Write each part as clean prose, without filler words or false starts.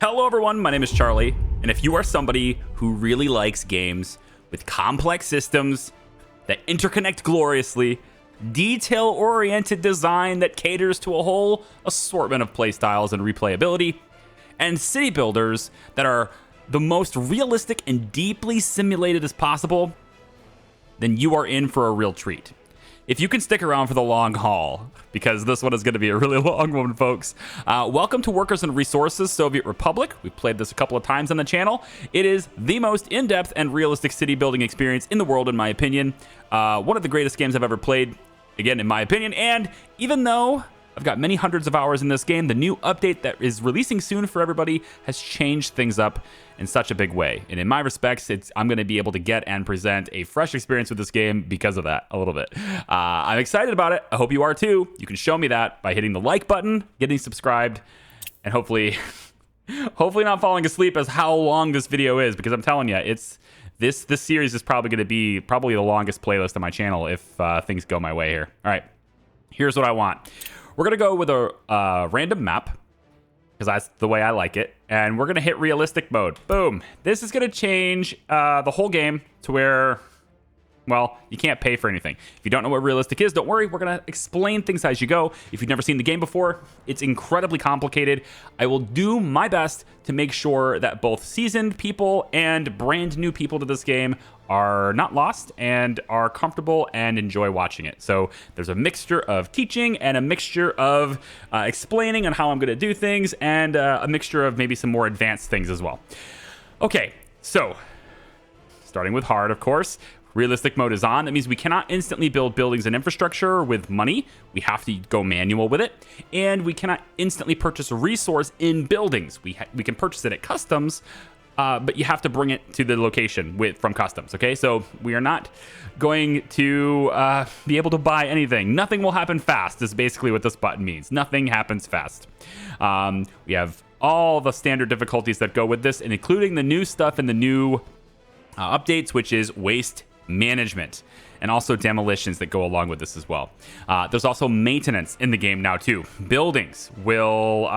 Hello everyone, my name is Charlie, and if you are somebody who really likes games with complex systems that interconnect gloriously, detail-oriented design that caters to a whole assortment of playstyles and replayability, and city builders that are the most realistic and deeply simulated as possible, then you are in for a real treat. If you can stick around for the long haul, because this one is going to be a really long one, folks. Welcome to Workers and Resources Soviet Republic. We've played this a couple of times on the channel. It is the most in-depth and realistic city building experience in the world, in my opinion. One of the greatest games I've ever played, again, in my opinion. And even though I've got many hundreds of hours in this game, the new update that is releasing soon for everybody has changed things up in such a big way. And in my respects, I'm going to be able to get and present a fresh experience with this game because of that a little bit. I'm excited about it. I hope you are too. You can show me that by hitting the like button, getting subscribed, and hopefully not falling asleep as how long this video is, because I'm telling you, this series is probably going to be the longest playlist on my channel if things go my way here. All right, here's what I want. We're going to go with a random map, because that's the way I like it. And we're going to hit realistic mode. Boom. This is going to change the whole game to where, well, you can't pay for anything. If you don't know what realistic is, don't worry. We're going to explain things as you go. If you've never seen the game before, it's incredibly complicated. I will do my best to make sure that both seasoned people and brand new people to this game are not lost and are comfortable and enjoy watching it. So there's a mixture of teaching and a mixture of explaining on how I'm going to do things, and a mixture of maybe some more advanced things as well. Okay, so starting with hard, of course. Realistic mode is on. That means we cannot instantly build buildings and infrastructure with money. We have to go manual with it. And we cannot instantly purchase a resource in buildings. We can purchase it at customs, but you have to bring it to the location from customs, okay? So we are not going to be able to buy anything. Nothing will happen fast is basically what this button means. Nothing happens fast. We have all the standard difficulties that go with this, and including the new stuff in the new updates, which is waste management, and also demolitions that go along with this as well. There's also maintenance in the game now too. Buildings will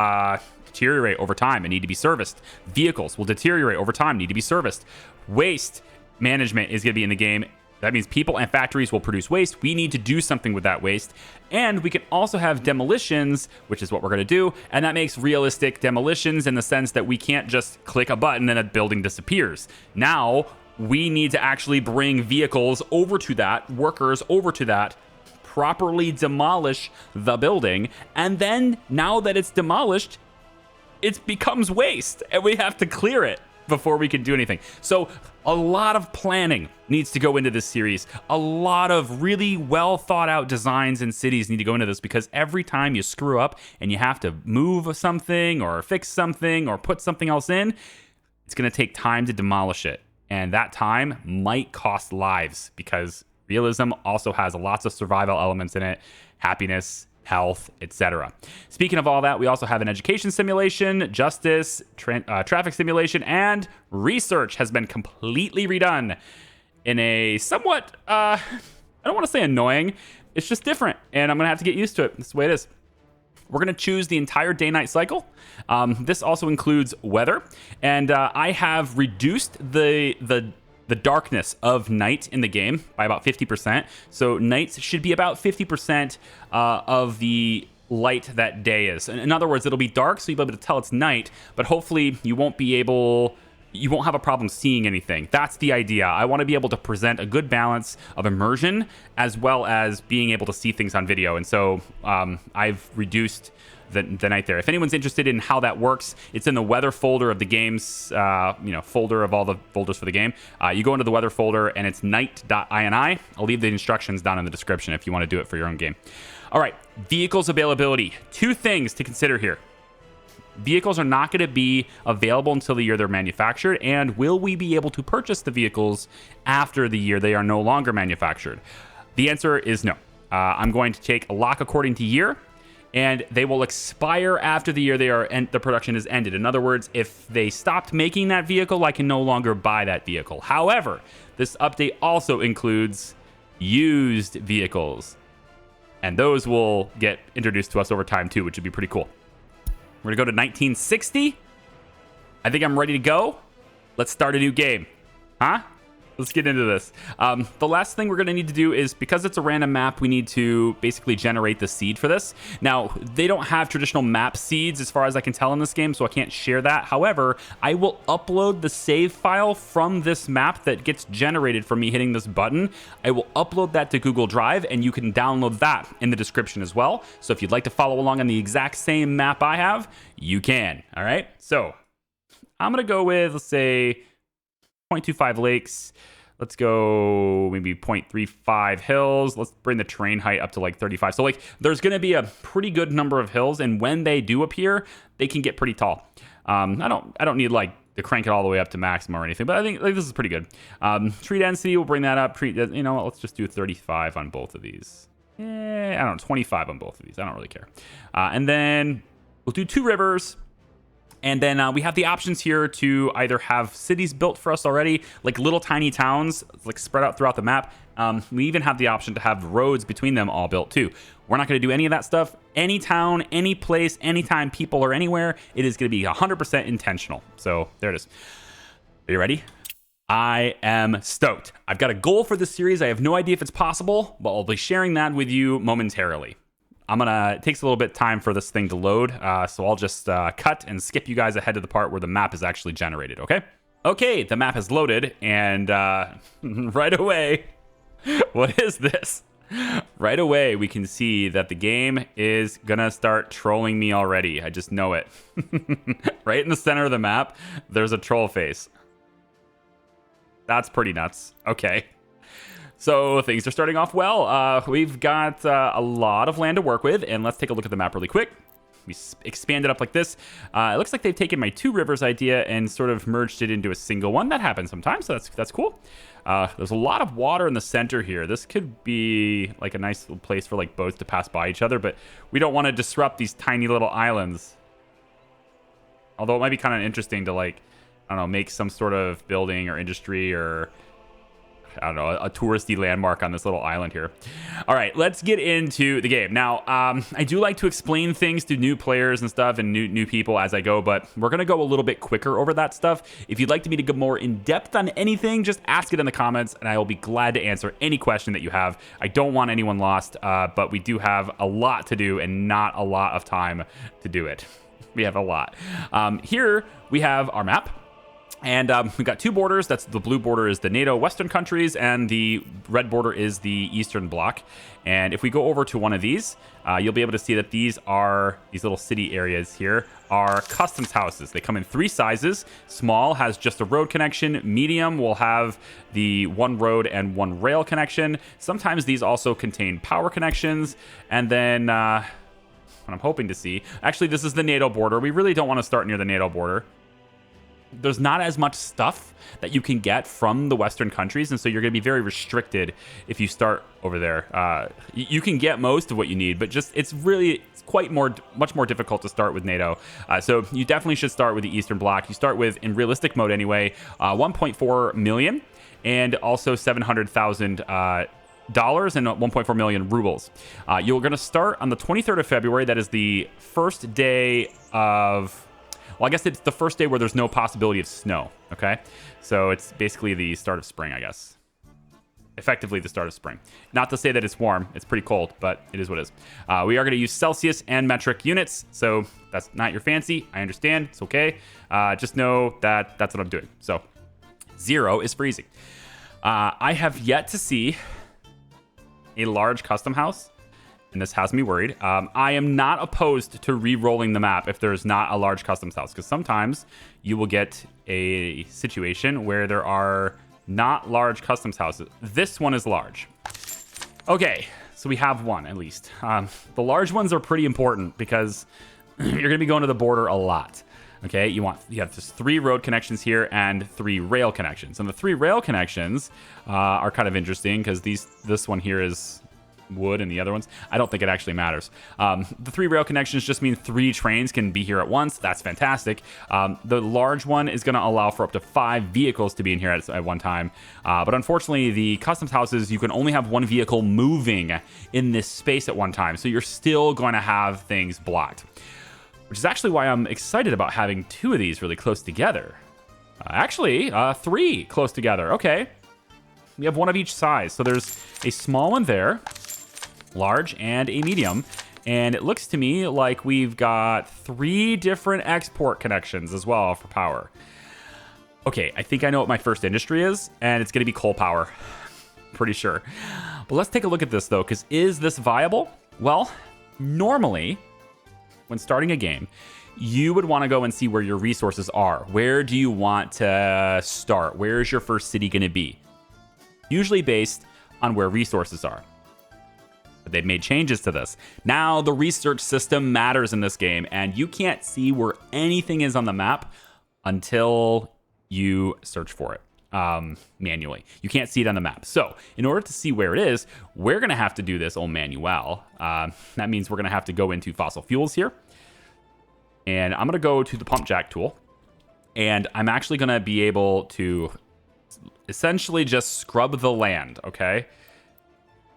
deteriorate over time and need to be serviced. Vehicles will deteriorate over time, need to be serviced. Waste management is going to be in the game. That means people and factories will produce waste. We need to do something with that waste. And we can also have demolitions, which is what we're going to do. And that makes realistic demolitions in the sense that we can't just click a button and a building disappears. Now we need to actually bring vehicles over to that, workers over to that, properly demolish the building. And then now that it's demolished, it becomes waste and we have to clear it before we can do anything. So a lot of planning needs to go into this series. A lot of really well thought out designs and cities need to go into this, because every time you screw up and you have to move something or fix something or put something else in, it's going to take time to demolish it. And that time might cost lives, because realism also has lots of survival elements in it, happiness, health, etc. Speaking of all that, we also have an education simulation, justice, traffic simulation, and research has been completely redone in a somewhat, I don't want to say annoying, it's just different, and I'm going to have to get used to it. That's the way it is. We're going to choose the entire day-night cycle. This also includes weather, and I have reduced the darkness of night in the game by about 50%. So nights should be about 50% of the light that day is. In other words, it'll be dark, so you'll be able to tell it's night, but hopefully you won't have a problem seeing anything. That's the idea. I want to be able to present a good balance of immersion as well as being able to see things on video. And so I've reduced the night there. If anyone's interested in how that works, it's in the weather folder of the game's folder of all the folders for the game. You go into the weather folder and it's night.ini. I'll leave the instructions down in the description if you want to do it for your own game. All right, vehicles availability. Two things to consider here. Vehicles are not going to be available until the year they're manufactured, and will we be able to purchase the vehicles after the year they are no longer manufactured? The answer is no. I'm going to take a lock according to year, and they will expire after the year the production is ended. In other words, if they stopped making that vehicle, I can no longer buy that vehicle. However, this update also includes used vehicles, and those will get introduced to us over time too, which would be pretty cool. We're going to go to 1960. I think I'm ready to go. Let's start a new game. Huh? Let's get into this. The last thing we're going to need to do is, because it's a random map, we need to basically generate the seed for this. Now, they don't have traditional map seeds as far as I can tell in this game, so I can't share that. However, I will upload the save file from this map that gets generated from me hitting this button. I will upload that to Google Drive, and you can download that in the description as well. So if you'd like to follow along on the exact same map I have, you can. All right? So I'm going to go with, let's say, 0.25 lakes. Let's go maybe 0.35 hills. Let's bring the terrain height up to like 35. So like there's going to be a pretty good number of hills, and when they do appear, they can get pretty tall. I don't need like to crank it all the way up to maximum or anything, but I think like this is pretty good. Tree density, we'll bring that up. You know what, let's just do 35 on both of these. I don't know, 25 on both of these. I don't really care. And then we'll do 2 rivers. And then we have the options here to either have cities built for us already, like little tiny towns, like spread out throughout the map. We even have the option to have roads between them all built too. We're not going to do any of that stuff. Any town, any place, anytime people are anywhere, it is going to be 100% intentional. So there it is. Are you ready? I am stoked. I've got a goal for this series. I have no idea if it's possible, but I'll be sharing that with you momentarily. It takes a little bit of time for this thing to load, so I'll just cut and skip you guys ahead to the part where the map is actually generated, okay? Okay, the map has loaded, and right away, what is this? Right away, we can see that the game is gonna start trolling me already. I just know it. Right in the center of the map, there's a troll face. That's pretty nuts. Okay. So things are starting off well. We've got a lot of land to work with, and let's take a look at the map really quick. We expand it up like this. It looks like they've taken my 2 rivers idea and sort of merged it into a single one. That happens sometimes, so that's cool. There's a lot of water in the center here. This could be like a nice little place for like boats to pass by each other, but we don't want to disrupt these tiny little islands. Although it might be kind of interesting to like, I don't know, make some sort of building or industry or I don't know, a touristy landmark on this little island here. All right, let's get into the game. Now, I do like to explain things to new players and stuff and new people as I go, but we're going to go a little bit quicker over that stuff. If you'd like me to go more in-depth on anything, just ask it in the comments, and I will be glad to answer any question that you have. I don't want anyone lost, but we do have a lot to do and not a lot of time to do it. We have a lot. Here, we have our map. And we've got 2 borders. That's the blue border is the NATO Western countries, and the red border is the Eastern Bloc. And if we go over to one of these, you'll be able to see that these little city areas here are customs houses. They come in 3 sizes. Small has just a road connection. Medium will have the 1 road and 1 rail connection. Sometimes these also contain power connections. And then what I'm hoping to see, actually, this is the NATO border. We really don't want to start near the NATO border. There's not as much stuff that you can get from the Western countries, and so you're going to be very restricted if you start over there. You can get most of what you need, but just it's much more difficult to start with NATO. So you definitely should start with the Eastern Bloc. You start with, in realistic mode anyway, 1.4 million and also 700,000 dollars and 1.4 million rubles. You're going to start on the 23rd of February. That is the first day of... Well, I guess it's the first day where there's no possibility of snow, okay? So it's basically the start of spring, I guess. Effectively the start of spring. Not to say that it's warm. It's pretty cold, but it is what it is. We are going to use Celsius and metric units, so that's not your fancy. I understand. It's okay. Just know that that's what I'm doing. So 0 is freezing. I have yet to see a large custom house, and this has me worried. I am not opposed to re-rolling the map if there's not a large customs house, because sometimes you will get a situation where there are not large customs houses. This one is large. Okay, so we have one at least. The large ones are pretty important because you're going to be going to the border a lot. Okay, you have just 3 road connections here and 3 rail connections. And the 3 rail connections are kind of interesting because this one here is wood and the other ones, I don't think it actually matters. The 3 rail connections just mean 3 trains can be here at once. That's fantastic. The large one is going to allow for up to 5 vehicles to be in here at one time. But unfortunately, the customs houses, you can only have 1 vehicle moving in this space at one time. So you're still going to have things blocked. which is actually why I'm excited about having 2 of these really close together. Actually, 3 close together. Okay. We have 1 of each size. So there's a small one there, large, and a medium. And it looks to me like we've got 3 different export connections as well for power. Okay, I think I know what my first industry is, and it's going to be coal power. Pretty sure. But let's take a look at this, though, because is this viable? Well, normally, when starting a game, you would want to go and see where your resources are. Where do you want to start? Where is your first city going to be? Usually based on where resources are. But they've made changes to this. Now the research system matters in this game, and you can't see where anything is on the map until you search for it manually. You can't see it on the map. So in order to see where it is, we're going to have to do this au manual. That means we're going to have to go into fossil fuels here. And I'm going to go to the pump jack tool. And I'm actually going to be able to essentially just scrub the land, okay?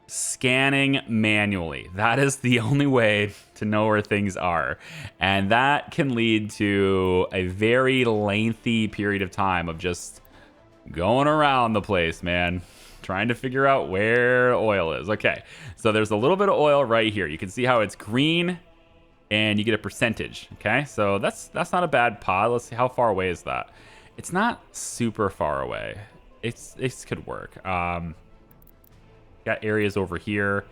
Scanning manually. That is the only way to know where things are. And that can lead to a very lengthy period of time of just going around the place, man. Trying to figure out where oil is. Okay, so there's a little bit of oil right here. You can see how it's green and you get a percentage. Okay, so that's not a bad pod. Let's see, how far away is that? It's not super far away. It could work. Got areas over here.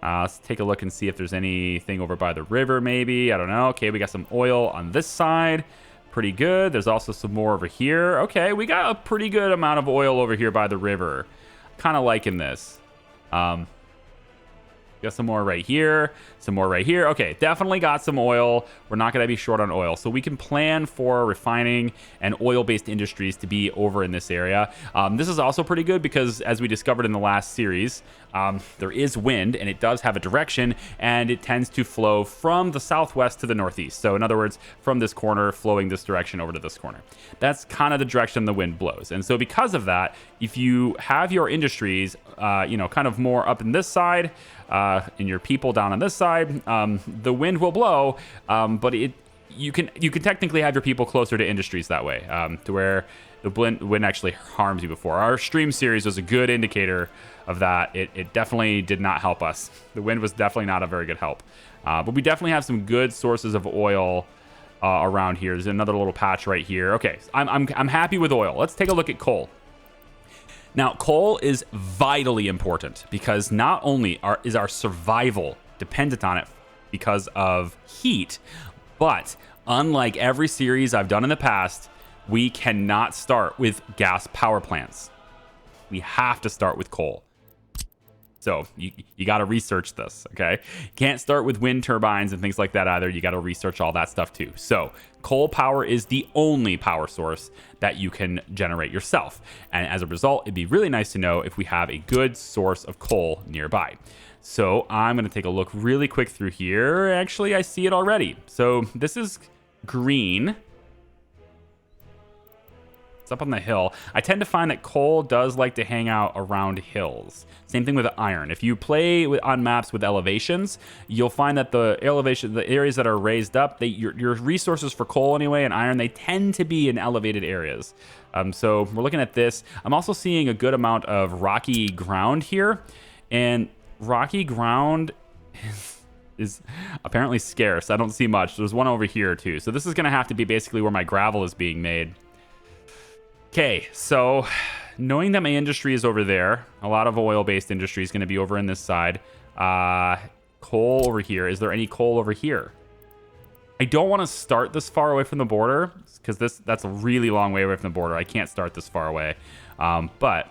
Let's take a look and see if there's anything over by the river, maybe. I don't know. Okay, we got some oil on this side. Pretty good. There's also some more over here. Okay, we got a pretty good amount of oil over here by the river. Kind of liking this. Got some more right here, some more right here. Okay, definitely got some oil. We're not going to be short on oil. So we can plan for refining and oil-based industries to be over in this area. This is also pretty good because, as we discovered in the last series, there is wind, and it does have a direction, and it tends to flow from the southwest to the northeast. So in other words, from this corner, flowing this direction over to this corner. That's kind of the direction the wind blows. And so because of that, if you have your industries, kind of more up in this side, and your people down on this side, the wind will blow, but you can technically have your people closer to industries that way, to where the wind actually harms you before. Our stream series was a good indicator of that. It definitely did not help us. The wind was definitely not a very good help. But we definitely have some good sources of oil around here. There's another little patch right here. Okay, I'm happy with oil. Let's take a look at coal. Now, coal is vitally important because not only is our survival dependent on it because of heat, but unlike every series I've done in the past, we cannot start with gas power plants. We have to start with coal. So you got to research this, okay? Can't start with wind turbines and things like that either. You got to research all that stuff too. So coal power is the only power source that you can generate yourself. And as a result, it'd be really nice to know if we have a good source of coal nearby. So I'm going to take a look really quick through here. Actually, I see it already. So this is green. Up on the hill. I tend to find that coal does like to hang out around hills. Same thing with iron. If you play on maps with elevations, you'll find that the areas that are raised up, your resources for coal anyway and iron, they tend to be in elevated areas. So we're looking at this. I'm also seeing a good amount of rocky ground here, and rocky ground is apparently scarce. I don't see much. There's one over here too. So this is going to have to be basically where my gravel is being made. Okay, so knowing that my industry is over there, a lot of oil-based industry is going to be over in this side. Coal over here. Is there any coal over here? I don't want to start this far away from the border because that's a really long way away from the border. I can't start this far away. But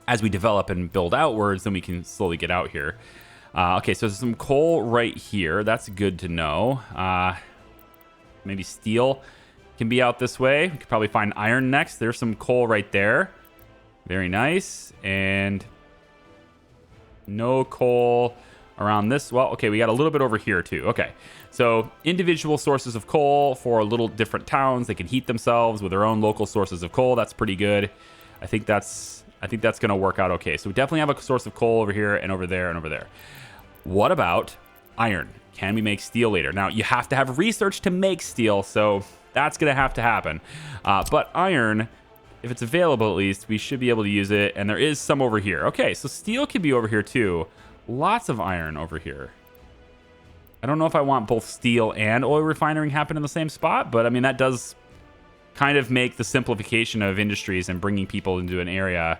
as we develop and build outwards, then we can slowly get out here. Okay, so there's some coal right here. That's good to know. Maybe steel can be out this way. We could probably find iron next. There's some coal right there. Very nice. And no coal around this. Well, okay, we got a little bit over here too. Okay, so individual sources of coal for little different towns. They can heat themselves with their own local sources of coal. That's pretty good. I think that's going to work out okay. So we definitely have a source of coal over here and over there and over there. What about iron? Can we make steel later? Now, you have to have research to make steel, so that's going to have to happen. But iron, if it's available at least, we should be able to use it. And there is some over here. Okay, so steel could be over here too. Lots of iron over here. I don't know if I want both steel and oil refining happen in the same spot, but I mean, that does kind of make the simplification of industries and bringing people into an area.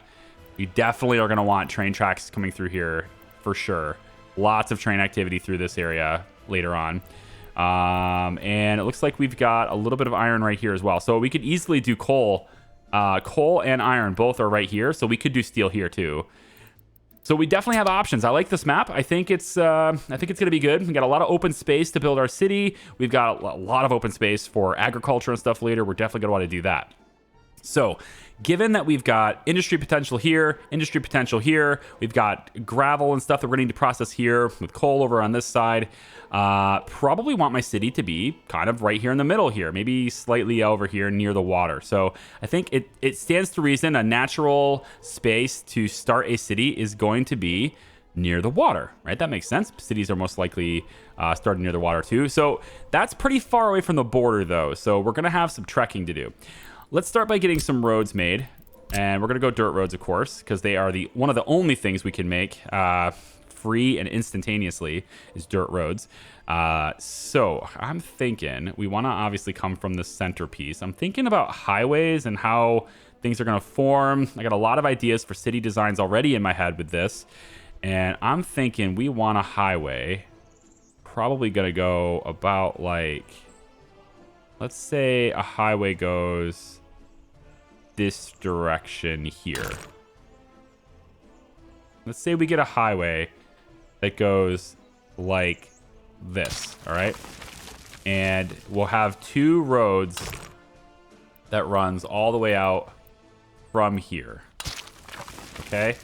You definitely are going to want train tracks coming through here for sure. Lots of train activity through this area later on. And it looks like we've got a little bit of iron right here as well. So we could easily do coal. Coal and iron both are right here. So we could do steel here too. So we definitely have options. I like this map. I think it's going to be good. We got a lot of open space to build our city. We've got a lot of open space for agriculture and stuff later. We're definitely going to want to do that. So given that we've got industry potential here, we've got gravel and stuff that we're going to need to process here with coal over on this side. Probably want my city to be kind of right here in the middle here, maybe slightly over here near the water. So I think it stands to reason a natural space to start a city is going to be near the water, right? That makes sense. Cities are most likely started near the water too. So that's pretty far away from the border though. So we're going to have some trekking to do. Let's start by getting some roads made, and we're going to go dirt roads, of course, because they are one of the only things we can make free and instantaneously is dirt roads. So I'm thinking we want to obviously come from the centerpiece. I'm thinking about highways and how things are going to form. I got a lot of ideas for city designs already in my head with this, and I'm thinking we want a highway. Probably going to go about like, let's say a highway goes this direction here. Let's say we get a highway that goes like this, all right? And we'll have two roads that runs all the way out from here, okay?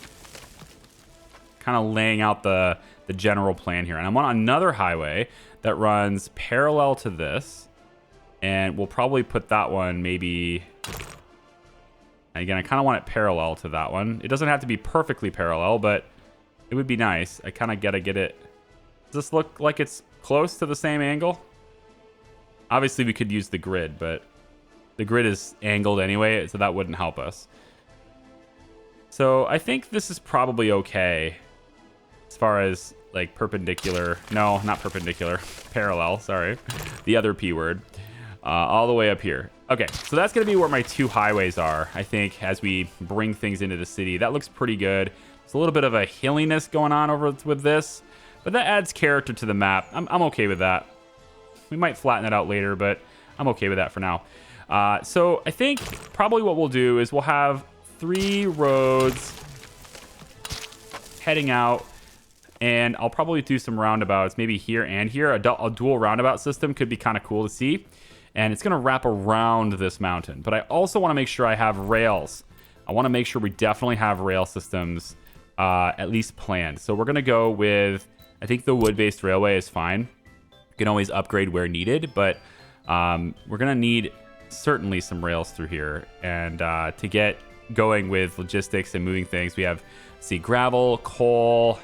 Kind of laying out the general plan here. And I want another highway that runs parallel to this, and we'll probably put that one maybe... Again, I kind of want it parallel to that one. It doesn't have to be perfectly parallel, but it would be nice. I kind of got to get it. Does this look like it's close to the same angle? Obviously, we could use the grid, but the grid is angled anyway, so that wouldn't help us. So I think this is probably okay as far as like perpendicular. No, not perpendicular. Parallel, sorry. The other P word. All the way up here. Okay, so that's going to be where my two highways are, I think, as we bring things into the city. That looks pretty good. There's a little bit of a hilliness going on over with this, but that adds character to the map. I'm okay with that. We might flatten it out later, but I'm okay with that for now. So I think probably what we'll do is we'll have 3 roads heading out, and I'll probably do some roundabouts, maybe here and here. A dual roundabout system could be kind of cool to see. And it's going to wrap around this mountain. But I also want to make sure I have rails. I want to make sure we definitely have rail systems at least planned. So we're going to go with, I think the wood-based railway is fine. You can always upgrade where needed, but we're going to need certainly some rails through here. And to get going with logistics and moving things, we have, see, gravel, coal.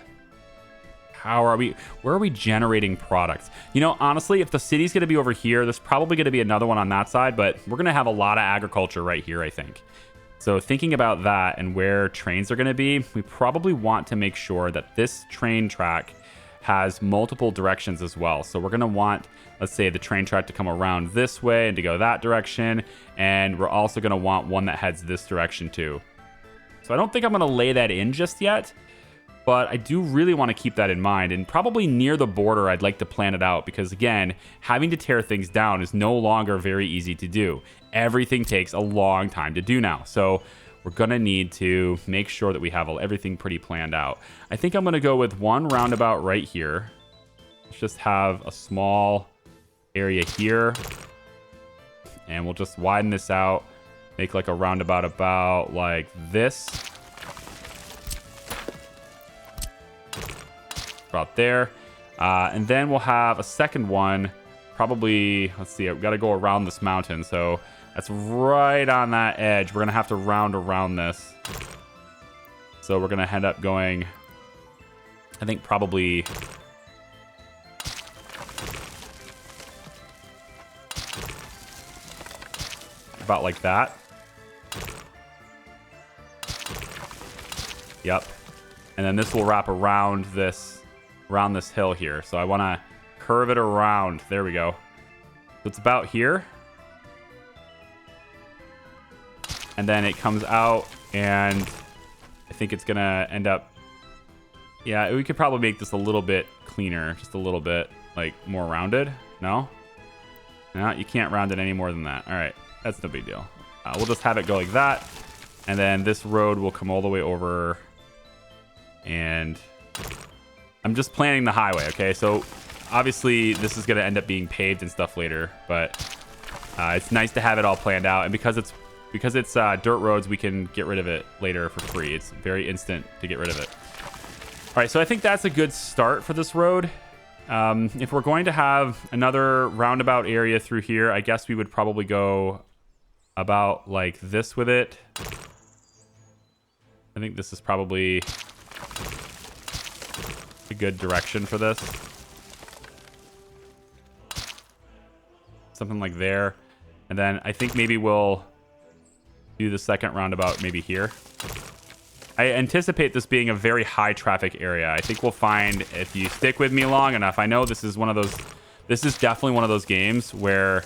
Where are we generating products? You know, honestly, if the city's going to be over here, there's probably going to be another one on that side, but we're going to have a lot of agriculture right here, I think. So thinking about that and where trains are going to be, we probably want to make sure that this train track has multiple directions as well. So we're going to want, let's say, the train track to come around this way and to go that direction. And we're also going to want one that heads this direction too. So I don't think I'm going to lay that in just yet. But I do really want to keep that in mind, and probably near the border I'd like to plan it out, because again, having to tear things down is no longer very easy to do. Everything takes a long time to do now, so we're gonna need to make sure that we have everything pretty planned out. I think I'm gonna go with one roundabout right here. Let's just have a small area here, and we'll just widen this out, make like a roundabout about like this. About there, and then we'll have a second one probably, let's see, I've got to go around this mountain, so that's right on that edge. We're gonna have to round around this, so we're gonna end up going, I think, probably about like that. Yep. And then this will wrap around this hill here. So I want to curve it around. There we go. So it's about here. And then it comes out, and I think it's going to end up... Yeah, we could probably make this a little bit cleaner. Just a little bit, like, more rounded. No? No, you can't round it any more than that. All right. That's no big deal. We'll just have it go like that. And then this road will come all the way over. And I'm just planning the highway, okay? So obviously this is going to end up being paved and stuff later, but it's nice to have it all planned out. And because it's dirt roads, we can get rid of it later for free. It's very instant to get rid of it. All right, so I think that's a good start for this road. If we're going to have another roundabout area through here, I guess we would probably go about like this with it. I think this is probably a good direction for this. Something like there. And then I think maybe we'll do the second roundabout maybe here. I anticipate this being a very high traffic area. I think we'll find, if you stick with me long enough, I know this is definitely one of those games where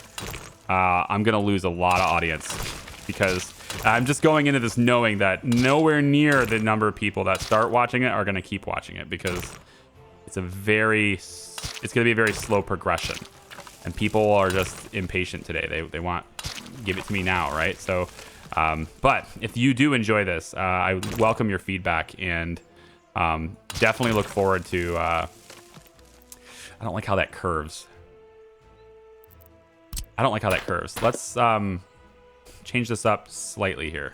I'm going to lose a lot of audience, because I'm just going into this knowing that nowhere near the number of people that start watching it are going to keep watching it, because it's going to be a very slow progression, and people are just impatient today. They want, give it to me now, right? So but if you do enjoy this, I welcome your feedback, and definitely look forward to I don't like how that curves. Let's change this up slightly here.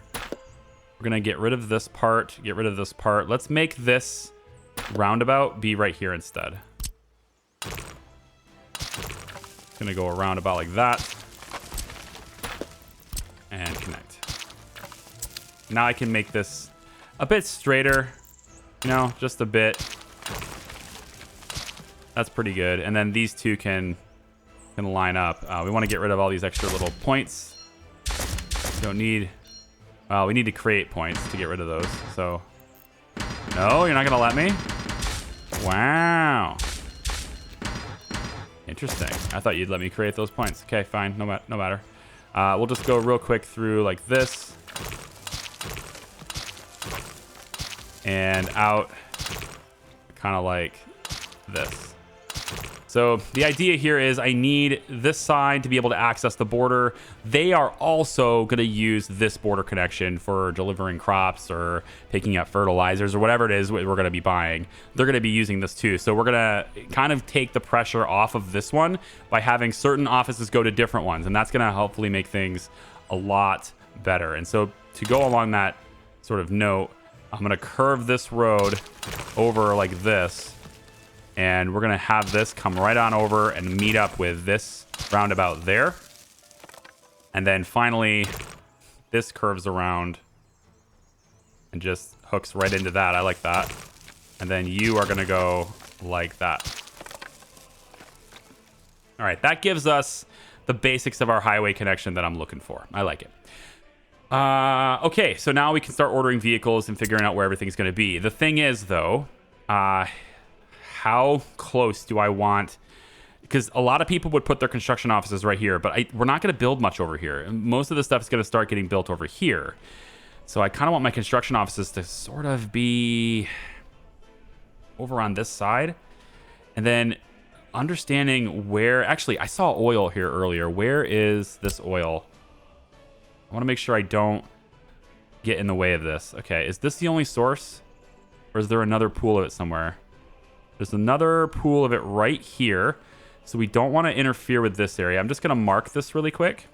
We're gonna get rid of this part, let's make this roundabout be right here instead. Gonna go around about like that and connect. Now I can make this a bit straighter, just a bit. That's pretty good. And then these two can line up. We want to get rid of all these extra little points. Don't need... we need to create points to get rid of those. So, no, you're not going to let me? Wow. Interesting. I thought you'd let me create those points. Okay, fine. No matter. We'll just go real quick through like this. And out kind of like this. So the idea here is I need this side to be able to access the border. They are also going to use this border connection for delivering crops or picking up fertilizers or whatever it is we're going to be buying. They're going to be using this too. So we're going to kind of take the pressure off of this one by having certain offices go to different ones. And that's going to hopefully make things a lot better. And so to go along that sort of note, I'm going to curve this road over like this. And we're going to have this come right on over and meet up with this roundabout there. And then finally, this curves around and just hooks right into that. I like that. And then you are going to go like that. All right, that gives us the basics of our highway connection that I'm looking for. I like it. Okay, so now we can start ordering vehicles and figuring out where everything's going to be. The thing is, though, how close do I want? Because a lot of people would put their construction offices right here, but we're not going to build much over here. Most of the stuff is going to start getting built over here. So I kind of want my construction offices to sort of be over on this side. And then understanding where... Actually, I saw oil here earlier. Where is this oil? I want to make sure I don't get in the way of this. Okay, is this the only source? Or is there another pool of it somewhere? There's another pool of it right here. So we don't want to interfere with this area. I'm just going to mark this really quick.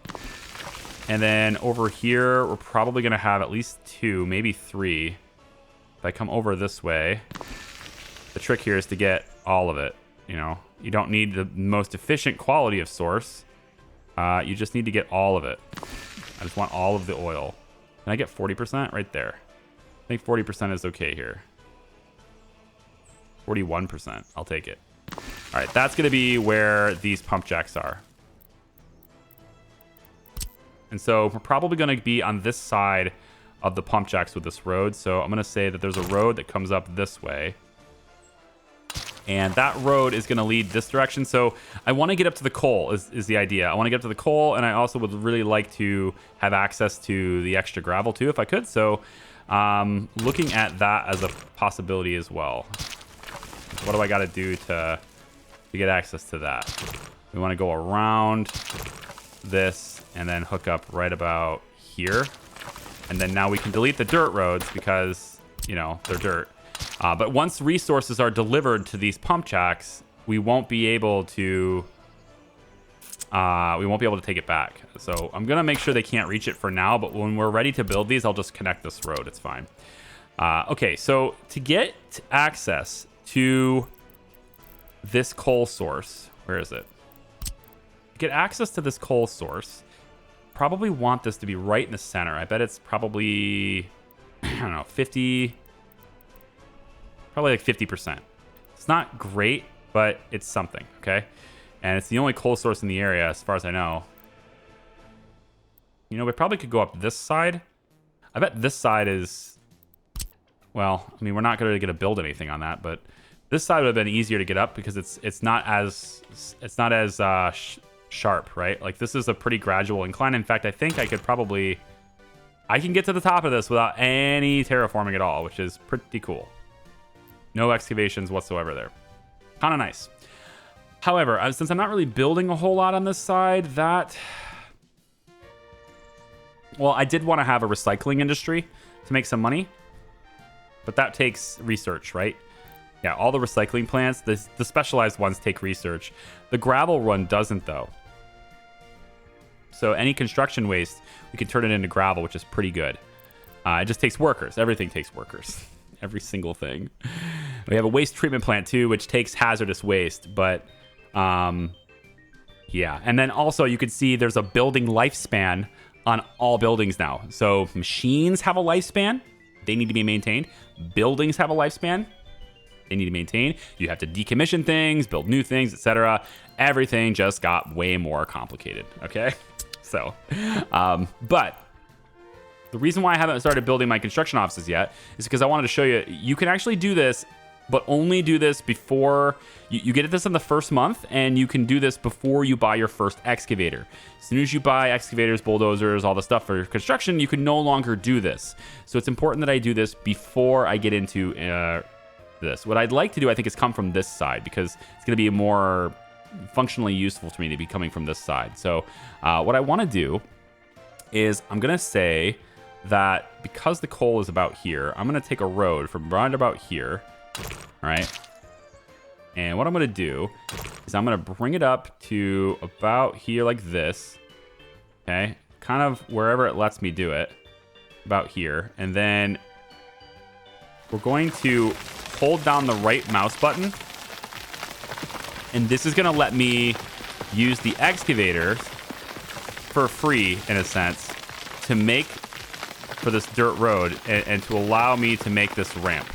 And then over here, we're probably going to have at least 2, maybe 3. If I come over this way, the trick here is to get all of it. You don't need the most efficient quality of source. You just need to get all of it. I just want all of the oil. Can I get 40% right there? I think 40% is okay here. 41%. I'll take it. All right, that's going to be where these pump jacks are. And so we're probably going to be on this side of the pump jacks with this road. So I'm going to say that there's a road that comes up this way. And that road is going to lead this direction. So I want to get up to the coal is the idea. I want to get up to the coal, and I also would really like to have access to the extra gravel too if I could. So looking at that as a possibility as well. What do I got to do to get access to that? We want to go around this and then hook up right about here. And then now we can delete the dirt roads because, you know, they're dirt. But once resources are delivered to these pump jacks, we won't be able to take it back. So I'm gonna make sure they can't reach it for now. But when we're ready to build these, I'll just connect this road. It's fine. Okay, so to get access to this coal source, where is it? Get access to this coal source. Probably want this to be right in the center. I bet it's probably, I don't know, 50. Probably like 50%. It's not great, but it's something, okay? And it's the only coal source in the area, as far as I know. You know, we probably could go up this side. I bet this side is... Well, I mean, we're not going to build anything on that, but this side would have been easier to get up because it's not as sharp, right? Like, this is a pretty gradual incline. In fact, I think I can get to the top of this without any terraforming at all, which is pretty cool. No excavations whatsoever there. Kind of nice. However, since I'm not really building a whole lot on this side, well, I did want to have a recycling industry to make some money, but that takes research, right? Yeah, all the recycling plants, the specialized ones take research. The gravel one doesn't, though. So any construction waste, we can turn it into gravel, which is pretty good. It just takes workers. Everything takes workers. Every single thing. We have a waste treatment plant too, which takes hazardous waste, but yeah. And then also you can see there's a building lifespan on all buildings now. So machines have a lifespan. They need to be maintained. Buildings have a lifespan. They need to maintain. You have to decommission things, build new things, etc. Everything just got way more complicated. Okay. So, but the reason why I haven't started building my construction offices yet is because I wanted to show you, you can actually do this, but only do this before you get this in the first month, and you can do this before you buy your first excavator. As soon as you buy excavators, bulldozers, all the stuff for construction, you can no longer do this. So it's important that I do this before I get into this. What I'd like to do, I think, is come from this side because it's going to be more functionally useful to me to be coming from this side. So what I want to do is I'm going to say that because the coal is about here, I'm going to take a road from right about here. All right. And what I'm going to do is I'm going to bring it up to about here like this. Okay. Kind of wherever it lets me do it. About here. And then we're going to hold down the right mouse button. And this is going to let me use the excavator for free, in a sense, to make for this dirt road and to allow me to make this ramp.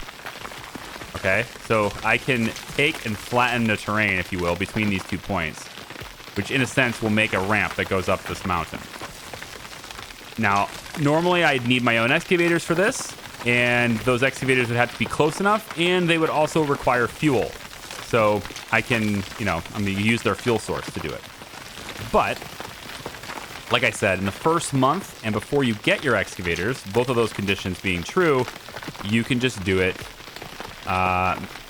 Okay, so I can take and flatten the terrain, if you will, between these 2 points, which in a sense will make a ramp that goes up this mountain. Now, normally I'd need my own excavators for this, and those excavators would have to be close enough, and they would also require fuel. So I can, you know, I'm going to use their fuel source to do it. But like I said, in the first month and before you get your excavators, both of those conditions being true, you can just do it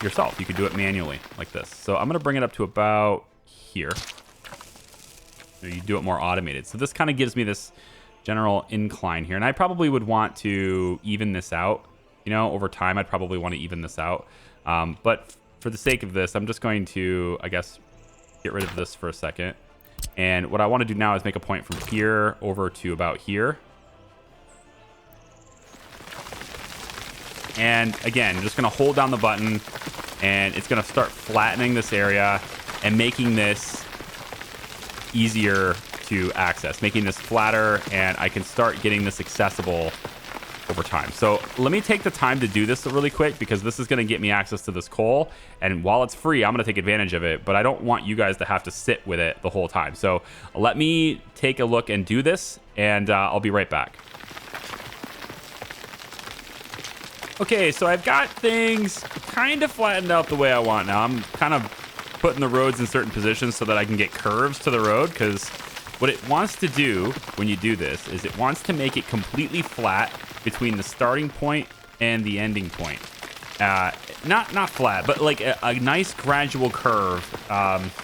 yourself. You can do it manually like this. So I'm going to bring it up to about here. So you do it more automated. So this kind of gives me this general incline here. And I probably would want to even this out. You know, over time, I'd probably want to even this out. But for the sake of this, I'm just going to, I guess, get rid of this for a second. And what I want to do now is make a point from here over to about here. And again, I'm just going to hold down the button, and it's going to start flattening this area and making this easier to access, making this flatter, and I can start getting this accessible over time. So let me take the time to do this really quick, because this is going to get me access to this coal. And while it's free, I'm going to take advantage of it, but I don't want you guys to have to sit with it the whole time. So let me take a look and do this, and I'll be right back. Okay, so I've got things kind of flattened out the way I want now. I'm kind of putting the roads in certain positions so that I can get curves to the road, because what it wants to do when you do this is it wants to make it completely flat between the starting point and the ending point. Not flat, but like a nice gradual curve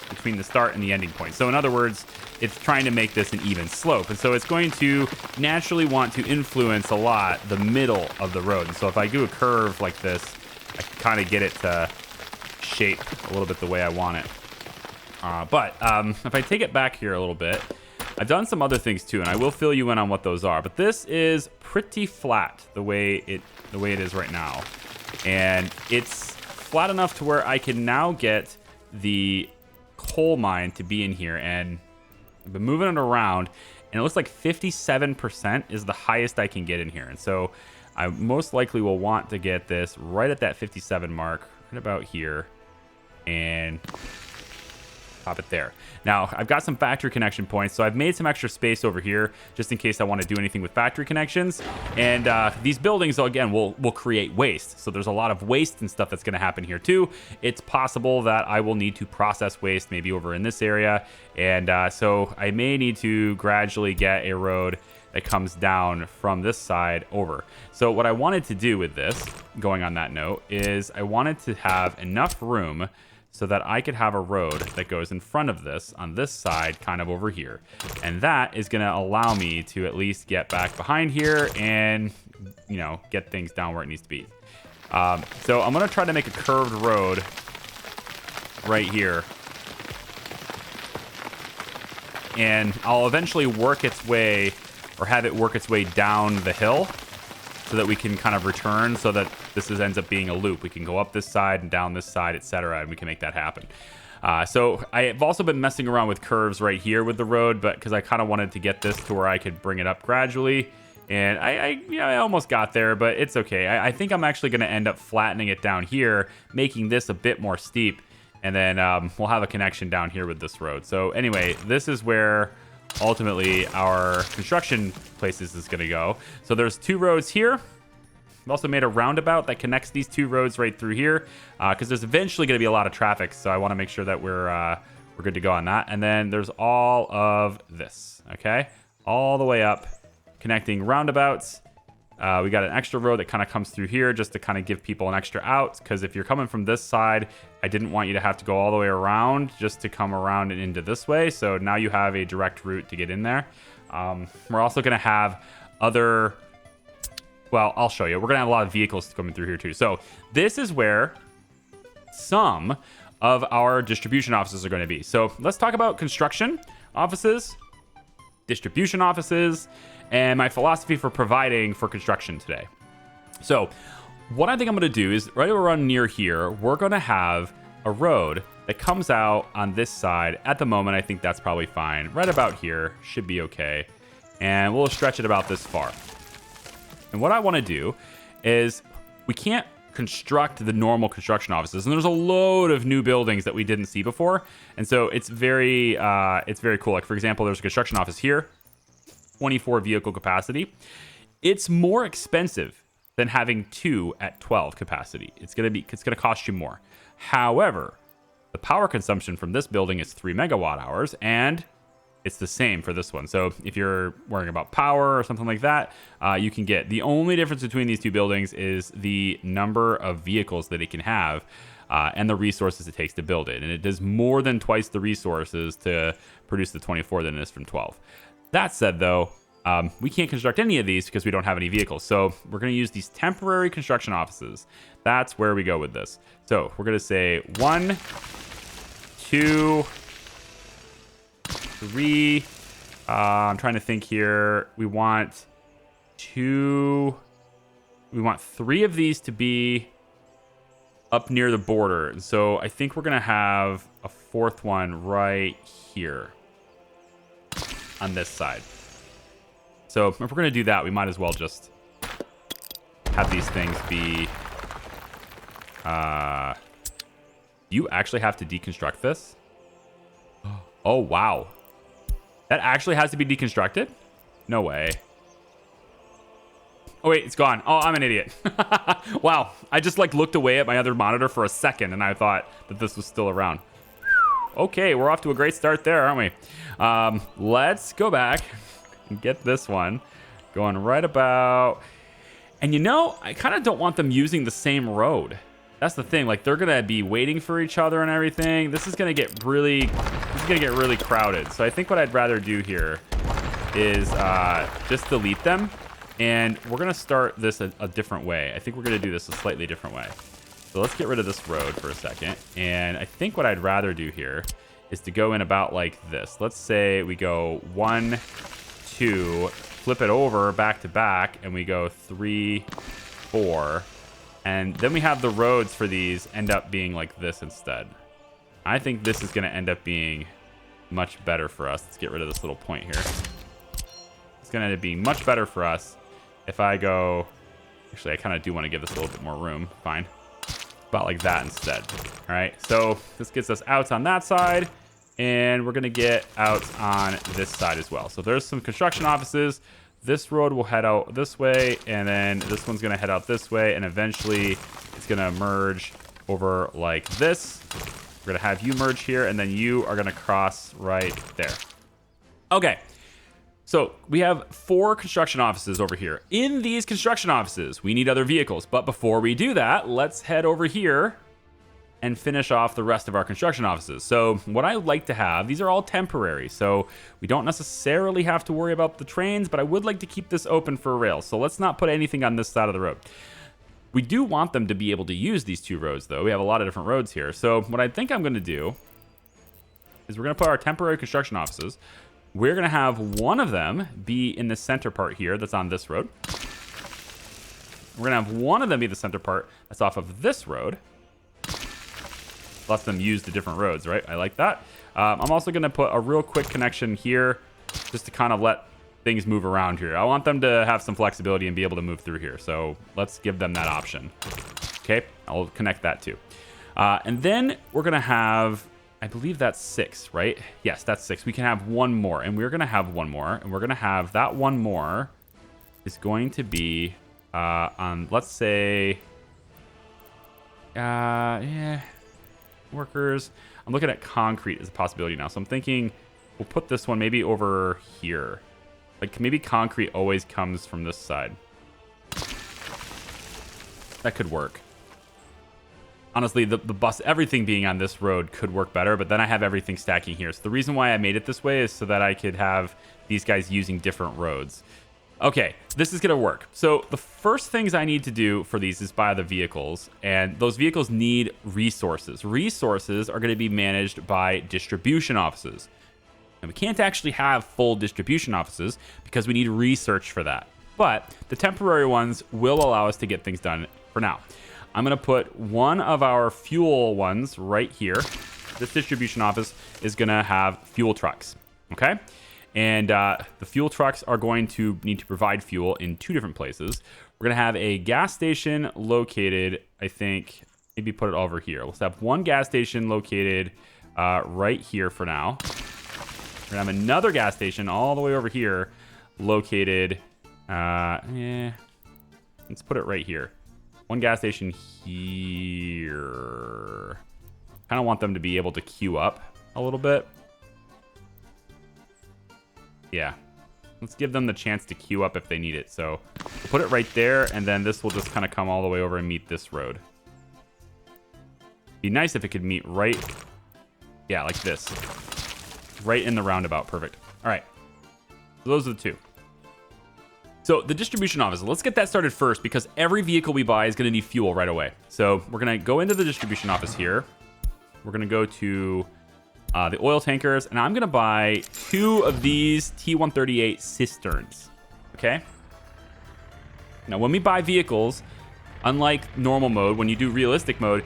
between the start and the ending point. So in other words, it's trying to make this an even slope. And so it's going to naturally want to influence a lot the middle of the road. And so if I do a curve like this, I can kind of get it to shape a little bit the way I want it. But if I take it back here a little bit, I've done some other things too, and I will fill you in on what those are. But this is pretty flat the way it is right now. And it's flat enough to where I can now get the coal mine to be in here. And I've been moving it around, and it looks like 57% is the highest I can get in here. And so I most likely will want to get this right at that 57 mark, right about here, and pop it there. Now, I've got some factory connection points, so I've made some extra space over here just in case I want to do anything with factory connections. And these buildings, again, will create waste. So there's a lot of waste and stuff that's going to happen here too. It's possible that I will need to process waste maybe over in this area. And so I may need to gradually get a road that comes down from this side over. So what I wanted to do with this, going on that note, is I wanted to have enough room so that I could have a road that goes in front of this on this side, kind of over here. And that is going to allow me to at least get back behind here and, you know, get things down where it needs to be. So I'm going to try to make a curved road right here. And I'll eventually work its way, or have it work its way down the hill, so that we can kind of return, so that this ends up being a loop. We can go up this side and down this side, etc., and we can make that happen. So I've also been messing around with curves right here with the road, but because I kind of wanted to get this to where I could bring it up gradually. And I almost got there, but it's okay. I think I'm actually going to end up flattening it down here, making this a bit more steep, and then we'll have a connection down here with this road. So anyway, this is where ultimately our construction places is going to go. So there's two roads here. I've also made a roundabout that connects these two roads right through here, because there's eventually going to be a lot of traffic. So I want to make sure that we're good to go on that. And then there's all of this, okay, all the way up, connecting roundabouts. We got an extra road that kind of comes through here just to kind of give people an extra out, because if you're coming from this side, I didn't want you to have to go all the way around just to come around and into this way. So now you have a direct route to get in there. We're also going to have other, well, I'll show you. We're going to have a lot of vehicles coming through here too. So this is where some of our distribution offices are going to be. So let's talk about construction offices, distribution offices, and my philosophy for providing for construction today. So what I think I'm going to do is right around near here, we're going to have a road that comes out on this side. At the moment, I think that's probably fine. Right about here should be okay. And we'll stretch it about this far. And what I want to do is, we can't construct the normal construction offices, and there's a load of new buildings that we didn't see before. And so it's very cool. Like, for example, there's a construction office here, 24 vehicle capacity. It's more expensive than having 2 at 12 capacity. It's gonna cost you more. However, the power consumption from this building is 3 megawatt hours, and it's the same for this one. So if you're worrying about power or something like that, you can get. The only difference between these two buildings is the number of vehicles that it can have, and the resources it takes to build it. And it does more than twice the resources to produce the 24 than it is from 12. That said, though, we can't construct any of these because we don't have any vehicles. So we're going to use these temporary construction offices. That's where we go with this. So we're going to say 1, 2, 3. I'm trying to think here. We want 3 of these to be up near the border. And so I think we're going to have a 4th one right here on this side. So if we're going to do that, we might as well just have these things be... you actually have to deconstruct this? Oh, wow. That actually has to be deconstructed? No way. Oh, wait, it's gone. Oh, I'm an idiot. Wow. I just like looked away at my other monitor for a second and I thought that this was still around. Okay, we're off to a great start there, aren't we? Let's go back and get this one going right about... And you know, I kind of don't want them using the same road. That's the thing. Like, they're going to be waiting for each other and everything. This is going to get really crowded. So I think what I'd rather do here is just delete them. And we're going to start this a different way. I think we're going to do this a slightly different way. So let's get rid of this road for a second. And I think what I'd rather do here is to go in about like this. Let's say we go 1, 2, flip it over back to back, and we go 3, 4. And then we have the roads for these end up being like this instead. I think this is going to end up being much better for us. Let's get rid of this little point here. It's going to end up being much better for us if I go... Actually, I kind of do want to give this a little bit more room. Fine. About like that instead. All right. So this gets us outs on that side. And we're going to get outs on this side as well. So there's some construction offices. This road will head out this way, and then this one's going to head out this way, and eventually it's going to merge over like this. We're going to have you merge here, and then you are going to cross right there. Okay, so we have 4 construction offices over here. In these construction offices, we need other vehicles, but before we do that, let's head over here and finish off the rest of our construction offices. So what I like to have, these are all temporary, so we don't necessarily have to worry about the trains, but I would like to keep this open for rails. So let's not put anything on this side of the road. We do want them to be able to use these 2 roads, though. We have a lot of different roads here. So what I think I'm going to do is we're going to put our temporary construction offices. We're going to have one of them be in the center part here that's on this road. We're going to have one of them be the center part that's off of this road. Let them use the different roads, right? I like that. I'm also going to put a real quick connection here just to kind of let things move around here. I want them to have some flexibility and be able to move through here. So let's give them that option. Okay, I'll connect that too. And then we're going to have, I believe that's 6, right? Yes, that's 6. We can have one more, and we're going to have one more. And we're going to have that one more is going to be on, let's say, yeah. Workers. I'm looking at concrete as a possibility now. So I'm thinking we'll put this one maybe over here. Like maybe concrete always comes from this side. That could work. Honestly, the bus, everything being on this road could work better, but then I have everything stacking here. So the reason why I made it this way is so that I could have these guys using different roads. Okay, this is going to work. So the first things I need to do for these is buy the vehicles, and those vehicles need resources. Resources are going to be managed by distribution offices. And we can't actually have full distribution offices because we need research for that. But the temporary ones will allow us to get things done for now. I'm going to put one of our fuel ones right here. This distribution office is going to have fuel trucks, okay? And the fuel trucks are going to need to provide fuel in 2 different places. We're going to have a gas station located, I think, maybe put it over here. Let's have one gas station located right here for now. We're going to have another gas station all the way over here located. Let's put it right here. One gas station here. Kind of want them to be able to queue up a little bit. Yeah, let's give them the chance to queue up if they need it. So we'll put it right there, and then this will just kind of come all the way over and meet this road. Be nice if it could meet right, yeah, like this. Right in the roundabout, perfect. All right, so those are the 2. So the distribution office, let's get that started first because every vehicle we buy is going to need fuel right away. So we're going to go into the distribution office here. We're going to go to... the oil tankers, and I'm going to buy 2 of these T-138 cisterns, okay? Now, when we buy vehicles, unlike normal mode, when you do realistic mode,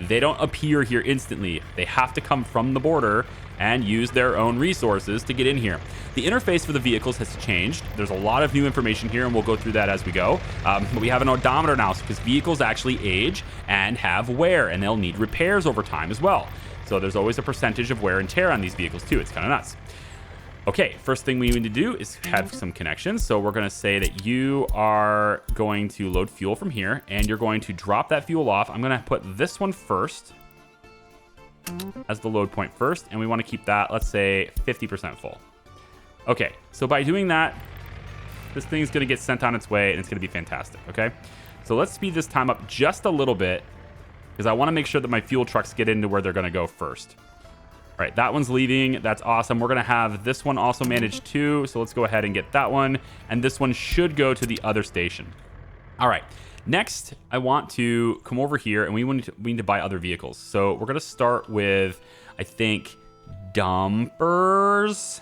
they don't appear here instantly. They have to come from the border, and use their own resources to get in here. The interface for the vehicles has changed. There's a lot of new information here, and we'll go through that as we go. But we have an odometer now because vehicles actually age and have wear, and they'll need repairs over time as well. So there's always a percentage of wear and tear on these vehicles too. It's kind of nuts. Okay, first thing we need to do is have some connections. So we're going to say that you are going to load fuel from here, and you're going to drop that fuel off. I'm going to put this one first as the load point first, and we want to keep that, let's say, 50% full. Okay, so by doing that, this thing is going to get sent on its way, and it's going to be fantastic, okay? So let's speed this time up just a little bit, because I want to make sure that my fuel trucks get into where they're going to go first. All right, that one's leaving. That's awesome. We're going to have this one also managed too, so let's go ahead and get that one, and this one should go to the other station. All right, next, I want to come over here, and we need to buy other vehicles. So we're going to start with, I think, dumpers.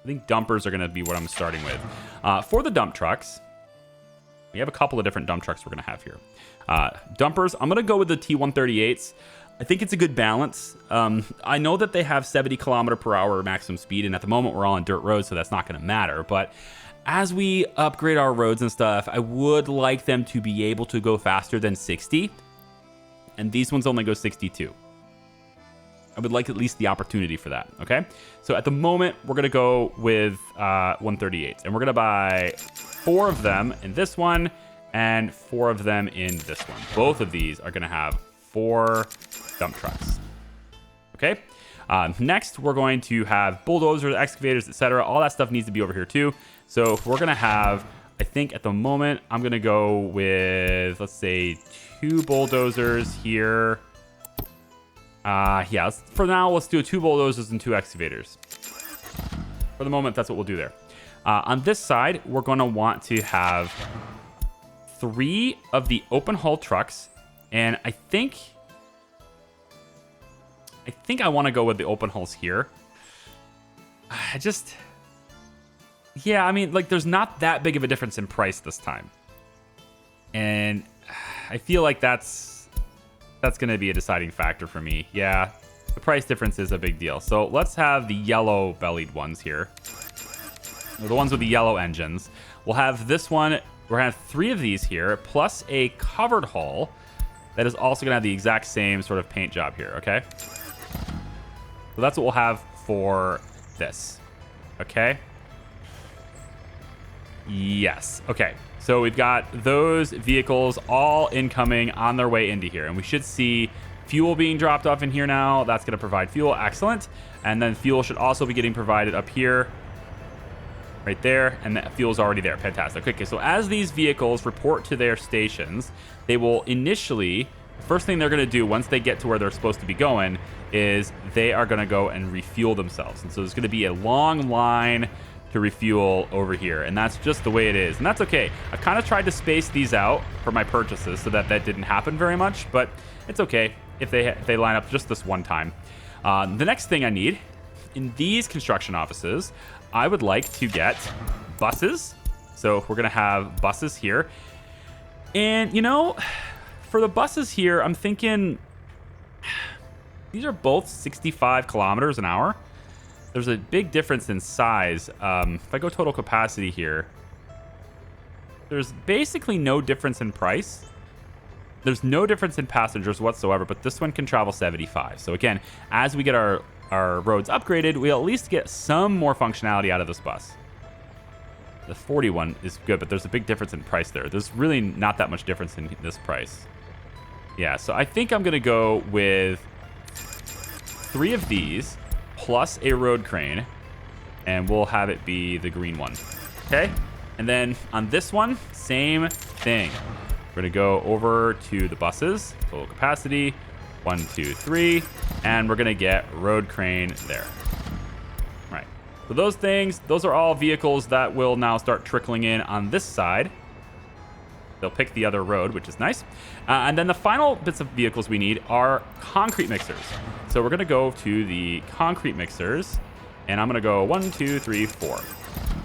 I think dumpers are going to be what I'm starting with. For the dump trucks, we have a couple of different dump trucks we're going to have here. Dumpers, I'm going to go with the T138s. I think it's a good balance. I know that they have 70 km/h maximum speed, and at the moment we're all on dirt roads, so that's not going to matter. But as we upgrade our roads and stuff, I would like them to be able to go faster than 60. And these ones only go 62. I would like at least the opportunity for that, okay? So at the moment, we're going to go with 138s. And we're going to buy 4 of them in this one and 4 of them in this one. Both of these are going to have 4 dump trucks. Okay. Next, we're going to have bulldozers, excavators, etc. All that stuff needs to be over here too. So we're going to have, I think at the moment, I'm going to go with, let's say, 2 bulldozers here. Yeah, for now, let's do 2 bulldozers and 2 excavators. For the moment, that's what we'll do there. On this side, we're going to want to have 3 of the open haul trucks. And I think I want to go with the open hulls here. Yeah, I mean, like, there's not that big of a difference in price this time. And I feel like that's going to be a deciding factor for me. Yeah, the price difference is a big deal. So let's have the yellow bellied ones here. The ones with the yellow engines. We'll have this one. We're going to have 3 of these here, plus a covered hull. That is also going to have the exact same sort of paint job here, okay? So that's what we'll have for this, okay? Yes, okay. So we've got those vehicles all incoming on their way into here. And we should see fuel being dropped off in here now. That's going to provide fuel, excellent. And then fuel should also be getting provided up here. Right there, and that fuel's already there. Fantastic. Okay, so as these vehicles report to their stations, they will initially, the first thing they're going to do once they get to where they're supposed to be going is they are going to go and refuel themselves. And so there's going to be a long line to refuel over here, and that's just the way it is. And that's okay. I kind of tried to space these out for my purchases so that didn't happen very much, but it's okay if they line up just this one time. The next thing I need in these construction offices, I would like to get buses. So we're going to have buses here. And, you know, for the buses here, I'm thinking these are both 65 kilometers an hour. There's a big difference in size. If I go total capacity here, there's basically no difference in price. There's no difference in passengers whatsoever, but this one can travel 75. So again, as we get our roads upgraded, we'll at least get some more functionality out of this bus. The 41 is good, but there's a big difference in price there. There's really not that much difference in this price. Yeah, so I think I'm going to go with 3 of these plus a road crane, and we'll have it be the green one. Okay? And then on this one, same thing. We're going to go over to the buses, total capacity, 1, 2, 3, and we're going to get road crane there. Right. So those things, those are all vehicles that will now start trickling in on this side. They'll pick the other road, which is nice. And then the final bits of vehicles we need are concrete mixers. So we're going to go to the concrete mixers, and I'm going to go 1, 2, 3, 4. So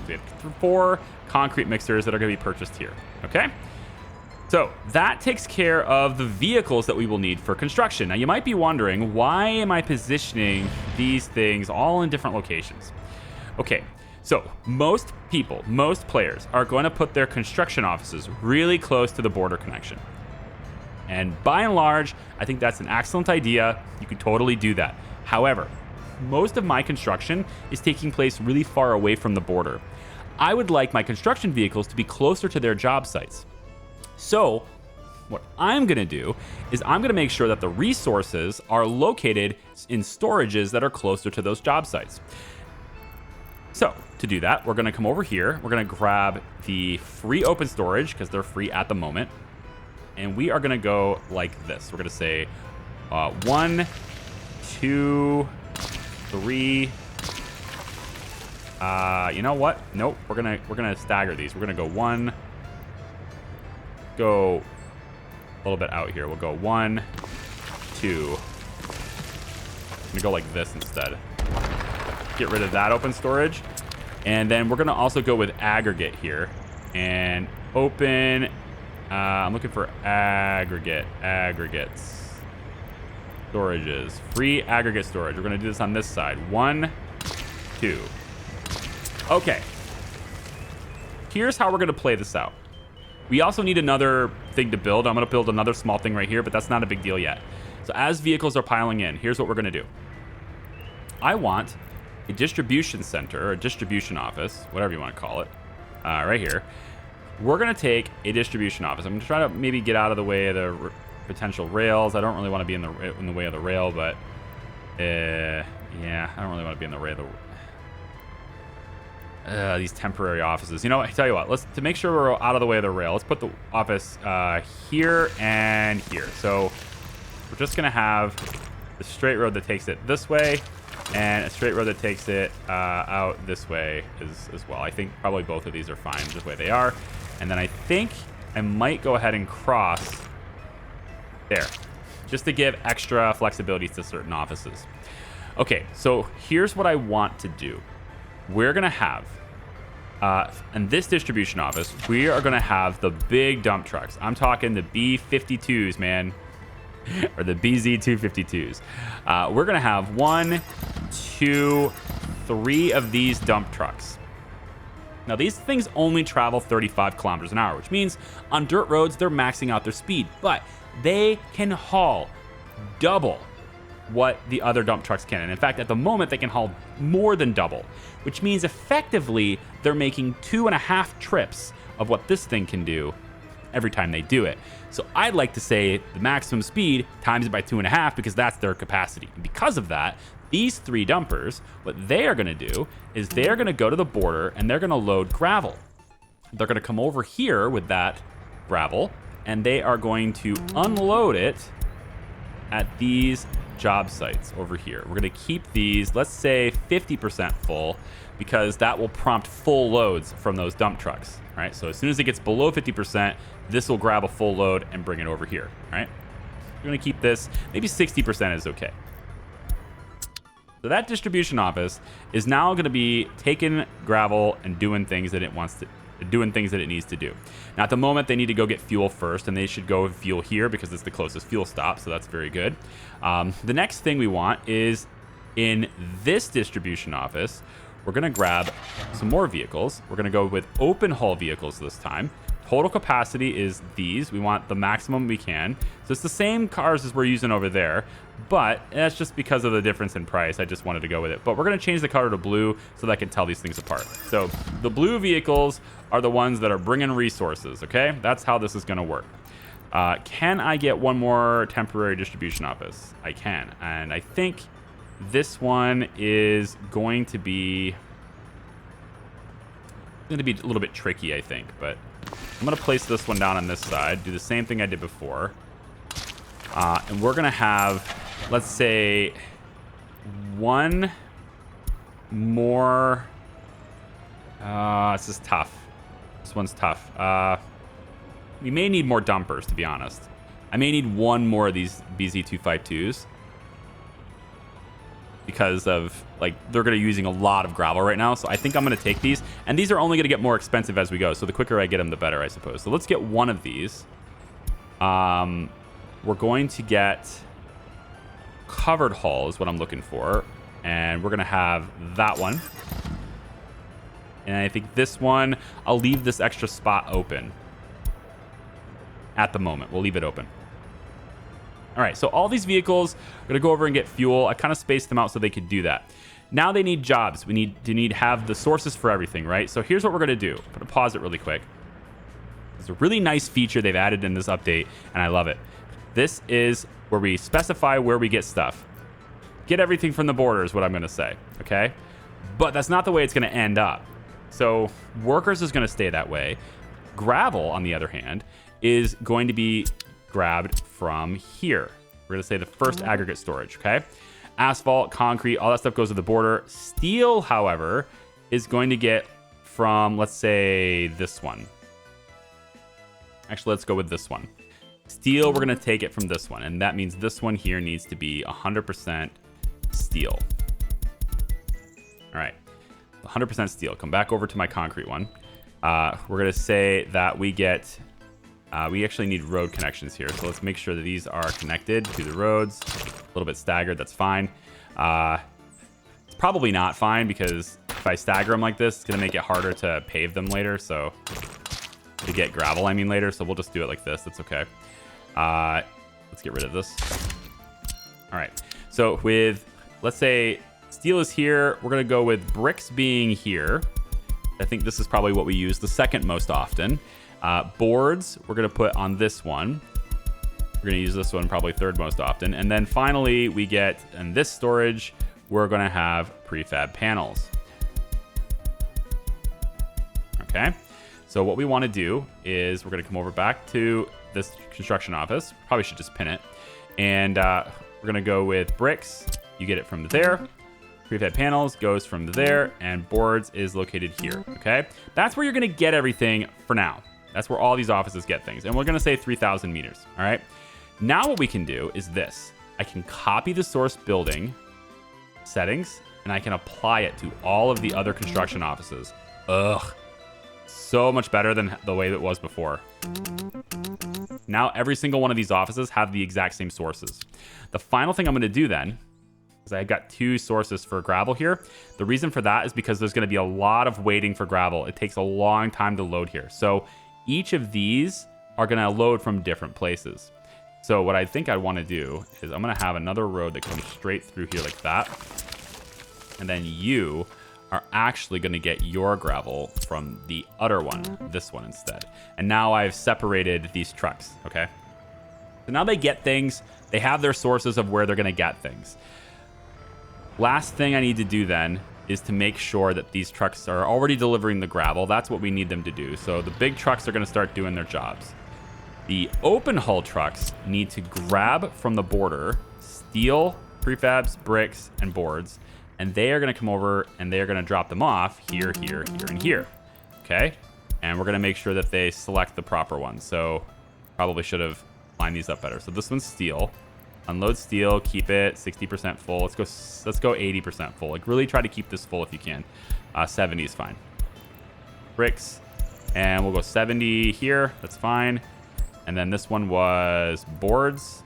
we have 4 concrete mixers that are going to be purchased here. Okay? So that takes care of the vehicles that we will need for construction. Now you might be wondering, why am I positioning these things all in different locations? Okay, so most people, most players are going to put their construction offices really close to the border connection. And by and large, I think that's an excellent idea. You could totally do that. However, most of my construction is taking place really far away from the border. I would like my construction vehicles to be closer to their job sites. So what I'm going to do is I'm going to make sure that the resources are located in storages that are closer to those job sites. So to do that, we're going to come over here. We're going to grab the free open storage because they're free at the moment. And we are going to go like this. We're going to say 1, 2, 3. You know what? Nope. We're gonna stagger these. We're gonna go 1. Go a little bit out here. We'll go 1, 2. I'm gonna go like this instead. Get rid of that open storage. And then we're gonna also go with aggregate here. And open, I'm looking for aggregates. Storages, free aggregate storage. We're gonna do this on this side. 1, 2. Okay. Here's how we're gonna play this out. We also need another thing to build. I'm gonna build another small thing right here, but that's not a big deal yet. So as vehicles are piling in, here's what we're gonna do. I want a distribution center, or a distribution office, whatever you want to call it, right here. We're gonna take a distribution office. I'm gonna try to maybe get out of the way of the potential rails. I don't really want to be in the way of the rail, but yeah, I don't really want to be in the way of these temporary offices. You know what? I tell you what. To make sure we're out of the way of the rail, let's put the office here and here. So we're just gonna have the straight road that takes it this way, and a straight road that takes it out this way as well. I think probably both of these are fine the way they are. And then I think I might go ahead and cross there, just to give extra flexibility to certain offices. Okay, so here's what I want to do. We're gonna have, in this distribution office, we are gonna have the big dump trucks. I'm talking the B52s, man, or the BZ252s. We're gonna have 1, 2, 3 of these dump trucks. Now, these things only travel 35 kilometers an hour, which means on dirt roads, they're maxing out their speed, but they can haul double what the other dump trucks can. And in fact, at the moment, they can haul more than double, which means effectively they're making 2.5 trips of what this thing can do every time they do it. So I'd like to say the maximum speed times it by 2.5 because that's their capacity. And because of that, these 3 dumpers, what they are going to do is they're going to go to the border and they're going to load gravel. They're going to come over here with that gravel and they are going to unload it at these job sites over here. We're going to keep these, let's say 50% full, because that will prompt full loads from those dump trucks, right? So as soon as it gets below 50%, this will grab a full load and bring it over here, right? We're going to keep this, maybe 60% is okay. So that distribution office is now going to be taking gravel and doing things that it needs to do. Now, at the moment, they need to go get fuel first, and they should go fuel here because it's the closest fuel stop, so that's very good. The next thing we want is in this distribution office, we're going to grab some more vehicles. We're going to go with open hull vehicles this time. Total capacity is these. We want the maximum we can. So it's the same cars as we're using over there, but that's just because of the difference in price. I just wanted to go with it. But we're going to change the color to blue so that I can tell these things apart. So the blue vehicles are the ones that are bringing resources, okay? That's how this is going to work. Can I get one more temporary distribution office? I can. And I think this one is going to be a little bit tricky, I think, but I'm going to place this one down on this side, do the same thing I did before. And we're going to have, let's say, one more. This is tough. This one's tough. We may need more dumpers, to be honest. I may need one more of these BZ252s. Because of, like, they're going to be using a lot of gravel right now. So I think I'm going to take these. And these are only going to get more expensive as we go. So the quicker I get them, the better, I suppose. So let's get one of these. We're going to get covered hull is what I'm looking for. And we're going to have that one. And I think this one, I'll leave this extra spot open. At the moment, we'll leave it open. All right, so all these vehicles are going to go over and get fuel. I kind of spaced them out so they could do that. Now they need jobs. We need to have the sources for everything, right? So here's what we're going to do. I'm going to pause it really quick. It's a really nice feature they've added in this update, and I love it. This is where we specify where we get stuff. Get everything from the border is what I'm going to say, okay? But that's not the way it's going to end up. So workers is going to stay that way. Gravel, on the other hand, is going to be grabbed from here. We're going to say the first aggregate storage, okay? Asphalt, concrete, all that stuff goes to the border. Steel, however, is going to get from, let's say, this one. Actually, let's go with this one. Steel, we're going to take it from this one, and that means this one here needs to be 100% steel. All right, 100% steel. Come back over to my concrete one. We're going to say that we get... we actually need road connections here, so let's make sure that these are connected to the roads. A little bit staggered, that's fine. It's probably not fine because if I stagger them like this, it's going to make it harder to pave them later, so... to get gravel, I mean, later, so we'll just do it like this. That's okay. Let's get rid of this. All right, so with, let's say, steel is here. We're going to go with bricks being here. I think this is probably what we use the second most often. Boards, we're going to put on this one. We're going to use this one probably third most often. And then finally, we get, in this storage, we're going to have prefab panels. Okay. So what we want to do is we're going to come over back to this construction office. Probably should just pin it. And we're going to go with bricks. You get it from there. Prefab panels goes from there. And boards is located here. Okay. That's where you're going to get everything for now. That's where all these offices get things. And we're going to say 3,000 meters. All right. Now what we can do is this. I can copy the source building settings and I can apply it to all of the other construction offices. Ugh. So much better than the way it was before. Now every single one of these offices have the exact same sources. The final thing I'm going to do then is I've got 2 sources for gravel here. The reason for that is because there's going to be a lot of waiting for gravel. It takes a long time to load here. So each of these are going to load from different places. So what I think I want to do is I'm going to have another road that comes straight through here like that. And then you are actually going to get your gravel from the other one, this one instead. And now I've separated these trucks, okay? So now they get things. They have their sources of where they're going to get things. Last thing I need to do then is to make sure that these trucks are already delivering the gravel. That's what we need them to do. So the big trucks are going to start doing their jobs. The open hull trucks need to grab from the border steel, prefabs, bricks, and boards. And they are going to come over and they are going to drop them off here, here, here, and here. Okay. And we're going to make sure that they select the proper one. So probably should have lined these up better. So this one's steel. Unload steel, keep it 60% full. Let's go 80% full. Like really try to keep this full if you can. 70 is fine. Bricks. And we'll go 70 here. That's fine. And then this one was boards.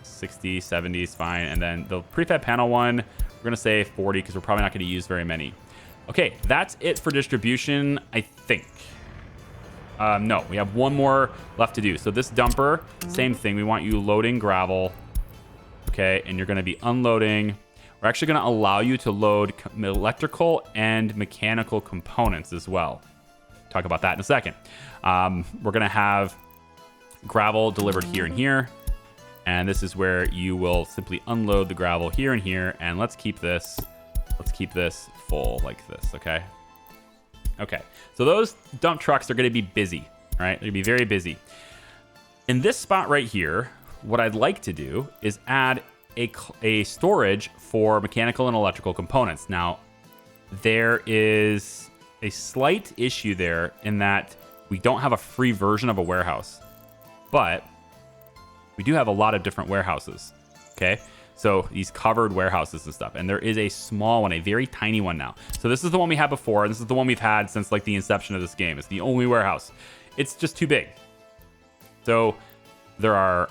60, 70 is fine. And then the prefab panel one, we're going to say 40 because we're probably not going to use very many. Okay, that's it for distribution, I think. No, we have one more left to do. So this dumper, same thing. We want you loading gravel. Okay, and you're going to be unloading. We're actually going to allow you to load electrical and mechanical components as well. Talk about that in a second. We're going to have gravel delivered here and here. And this is where you will simply unload the gravel here and here. And let's keep this full like this, okay? Okay, so those dump trucks are going to be busy, all right? They're going to be very busy. In this spot right here, what I'd like to do is add a storage for mechanical and electrical components. Now, there is a slight issue there in that we don't have a free version of a warehouse, but we do have a lot of different warehouses, okay? So these covered warehouses and stuff. And there is a small one, a very tiny one now. So this is the one we had before. And this is the one we've had since like the inception of this game. It's the only warehouse. It's just too big. So There are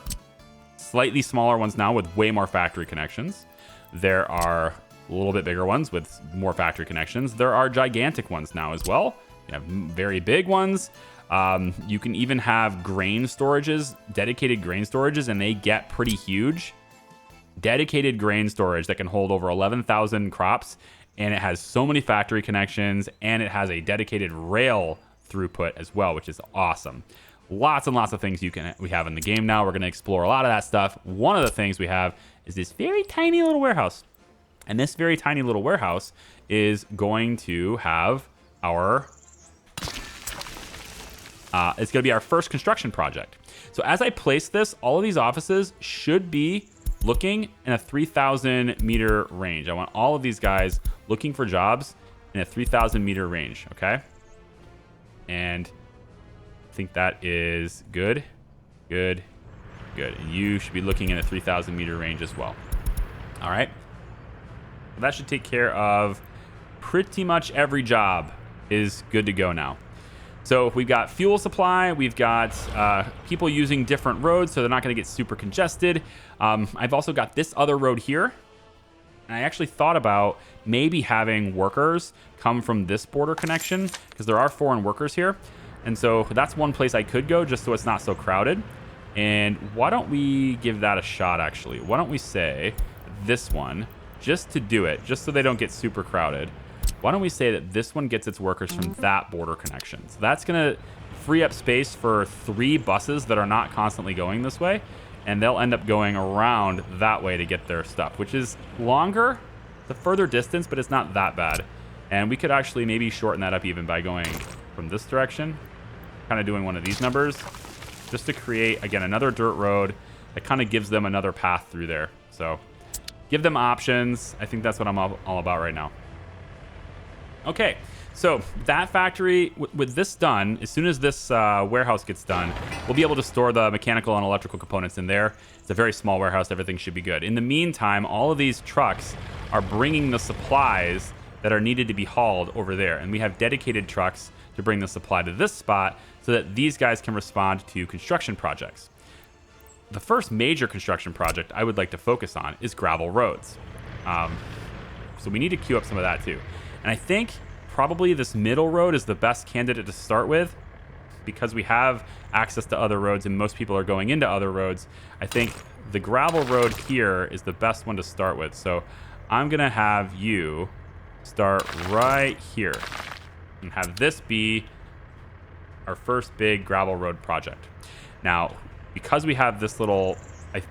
slightly smaller ones now with way more factory connections. There are a little bit bigger ones with more factory connections. There are gigantic ones now as well. You have very big ones. You can even have grain storages, dedicated grain storages, and they get pretty huge. Dedicated grain storage that can hold over 11,000 crops, and it has so many factory connections, and it has a dedicated rail throughput as well, which is awesome. Lots and lots of things we have in the game now. We're going to explore a lot of that stuff. One of the things we have is this very tiny little warehouse. And this very tiny little warehouse is going to have our... it's going to be our first construction project. So as I place this, all of these offices should be looking in a 3,000 meter range. I want all of these guys looking for jobs in a 3,000 meter range, okay? And I think that is good, good, good. And you should be looking in a 3,000 meter range as well. All right. That should take care of pretty much every job is good to go now. So we've got fuel supply, we've got people using different roads, so they're not going to get super congested. I've also got this other road here. And I actually thought about maybe having workers come from this border connection, because there are foreign workers here. And so that's one place I could go, just so it's not so crowded. And why don't we give that a shot, actually? Why don't we say this one, just to do it, just so they don't get super crowded. Why don't we say that this one gets its workers from that border connection? So that's going to free up space for 3 buses that are not constantly going this way. And they'll end up going around that way to get their stuff, which is longer. It's a further distance, but it's not that bad. And we could actually maybe shorten that up even by going from this direction. Kind of doing one of these numbers. Just to create, again, another dirt road that kind of gives them another path through there. So give them options. I think that's what I'm all about right now. Okay, so that factory, with this done, as soon as this warehouse gets done, we'll be able to store the mechanical and electrical components in there. It's a very small warehouse. Everything should be good. In the meantime, all of these trucks are bringing the supplies that are needed to be hauled over there. And we have dedicated trucks to bring the supply to this spot so that these guys can respond to construction projects. The first major construction project I would like to focus on is gravel roads. So we need to queue up some of that too. And I think probably this middle road is the best candidate to start with because we have access to other roads and most people are going into other roads. I think the gravel road here is the best one to start with. So I'm going to have you start right here and have this be our first big gravel road project. Now, because we have this little...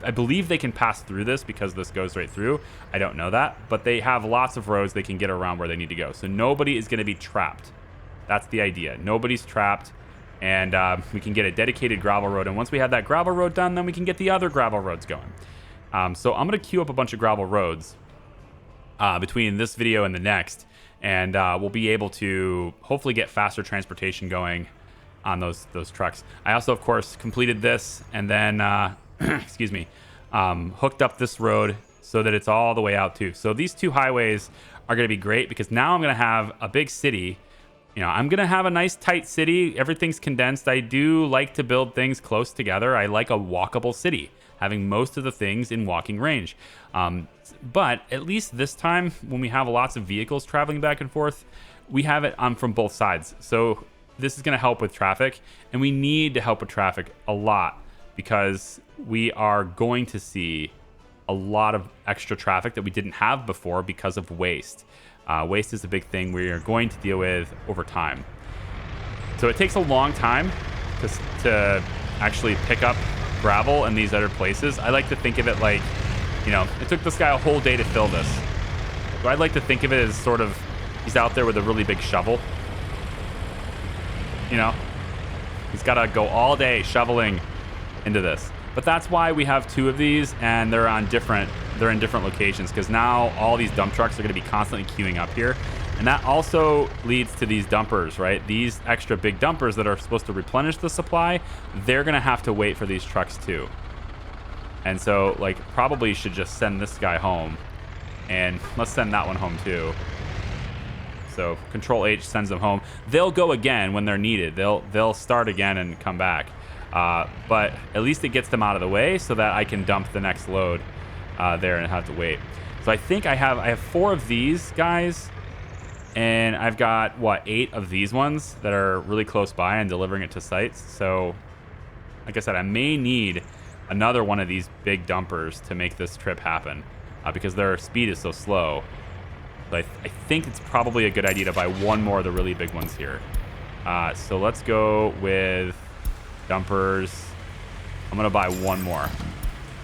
I believe they can pass through this because this goes right through. I don't know that, but they have lots of roads they can get around where they need to go. So nobody is going to be trapped. That's the idea. Nobody's trapped, and we can get a dedicated gravel road. And once we have that gravel road done, then we can get the other gravel roads going. So I'm going to queue up a bunch of gravel roads between this video and the next, and we'll be able to hopefully get faster transportation going on those trucks. I also, of course, completed this and then... excuse me, hooked up this road so that it's all the way out too. So these 2 highways are going to be great because now I'm going to have a big city. You know, I'm going to have a nice tight city. Everything's condensed. I do like to build things close together. I like a walkable city, having most of the things in walking range. But at least this time, when we have lots of vehicles traveling back and forth, we have it from both sides. So this is going to help with traffic, and we need to help with traffic a lot because we are going to see a lot of extra traffic that we didn't have before because of waste. Waste is a big thing we are going to deal with over time. So it takes a long time to actually pick up gravel in these other places. I like to think of it like, you know, it took this guy a whole day to fill this. So I'd like to think of it as sort of, he's out there with a really big shovel. You know, he's got to go all day shoveling into this. But that's why we have 2 of these, and they're in different locations, because now all these dump trucks are going to be constantly queuing up here. And that also leads to these dumpers, right? These extra big dumpers that are supposed to replenish the supply, they're going to have to wait for these trucks too. And so, like, probably should just send this guy home, and let's send that one home too. So Control H sends them home. They'll go again when they're needed. They'll start again and come back. But at least it gets them out of the way so that I can dump the next load there and have to wait. So I think I have 4 of these guys, and I've got, what, 8 of these ones that are really close by and delivering it to sites. So, like I said, I may need another one of these big dumpers to make this trip happen because their speed is so slow. So I think it's probably a good idea to buy one more of the really big ones here. So let's go with dumpers. I'm going to buy one more.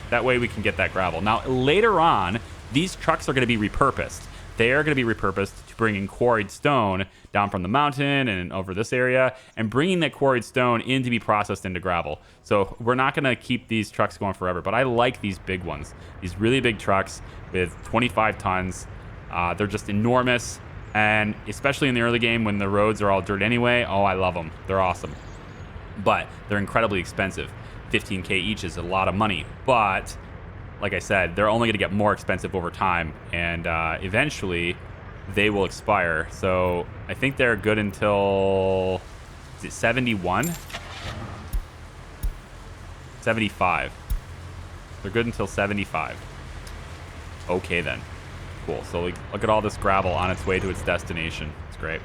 That way we can get that gravel. Now, later on, these trucks are going to be repurposed. They are going to be repurposed to bring in quarried stone down from the mountain and over this area and bringing that quarried stone in to be processed into gravel. So we're not going to keep these trucks going forever, but I like these big ones. These really big trucks with 25 tons. They're just enormous. And especially in the early game when the roads are all dirt anyway, oh, I love them. They're awesome. But they're incredibly expensive. 15K each is a lot of money. But like I said, they're only going to get more expensive over time. And eventually they will expire. So I think they're good until, is it 71? 75. They're good until 75. Okay then. Cool. So look at all this gravel on its way to its destination. It's great.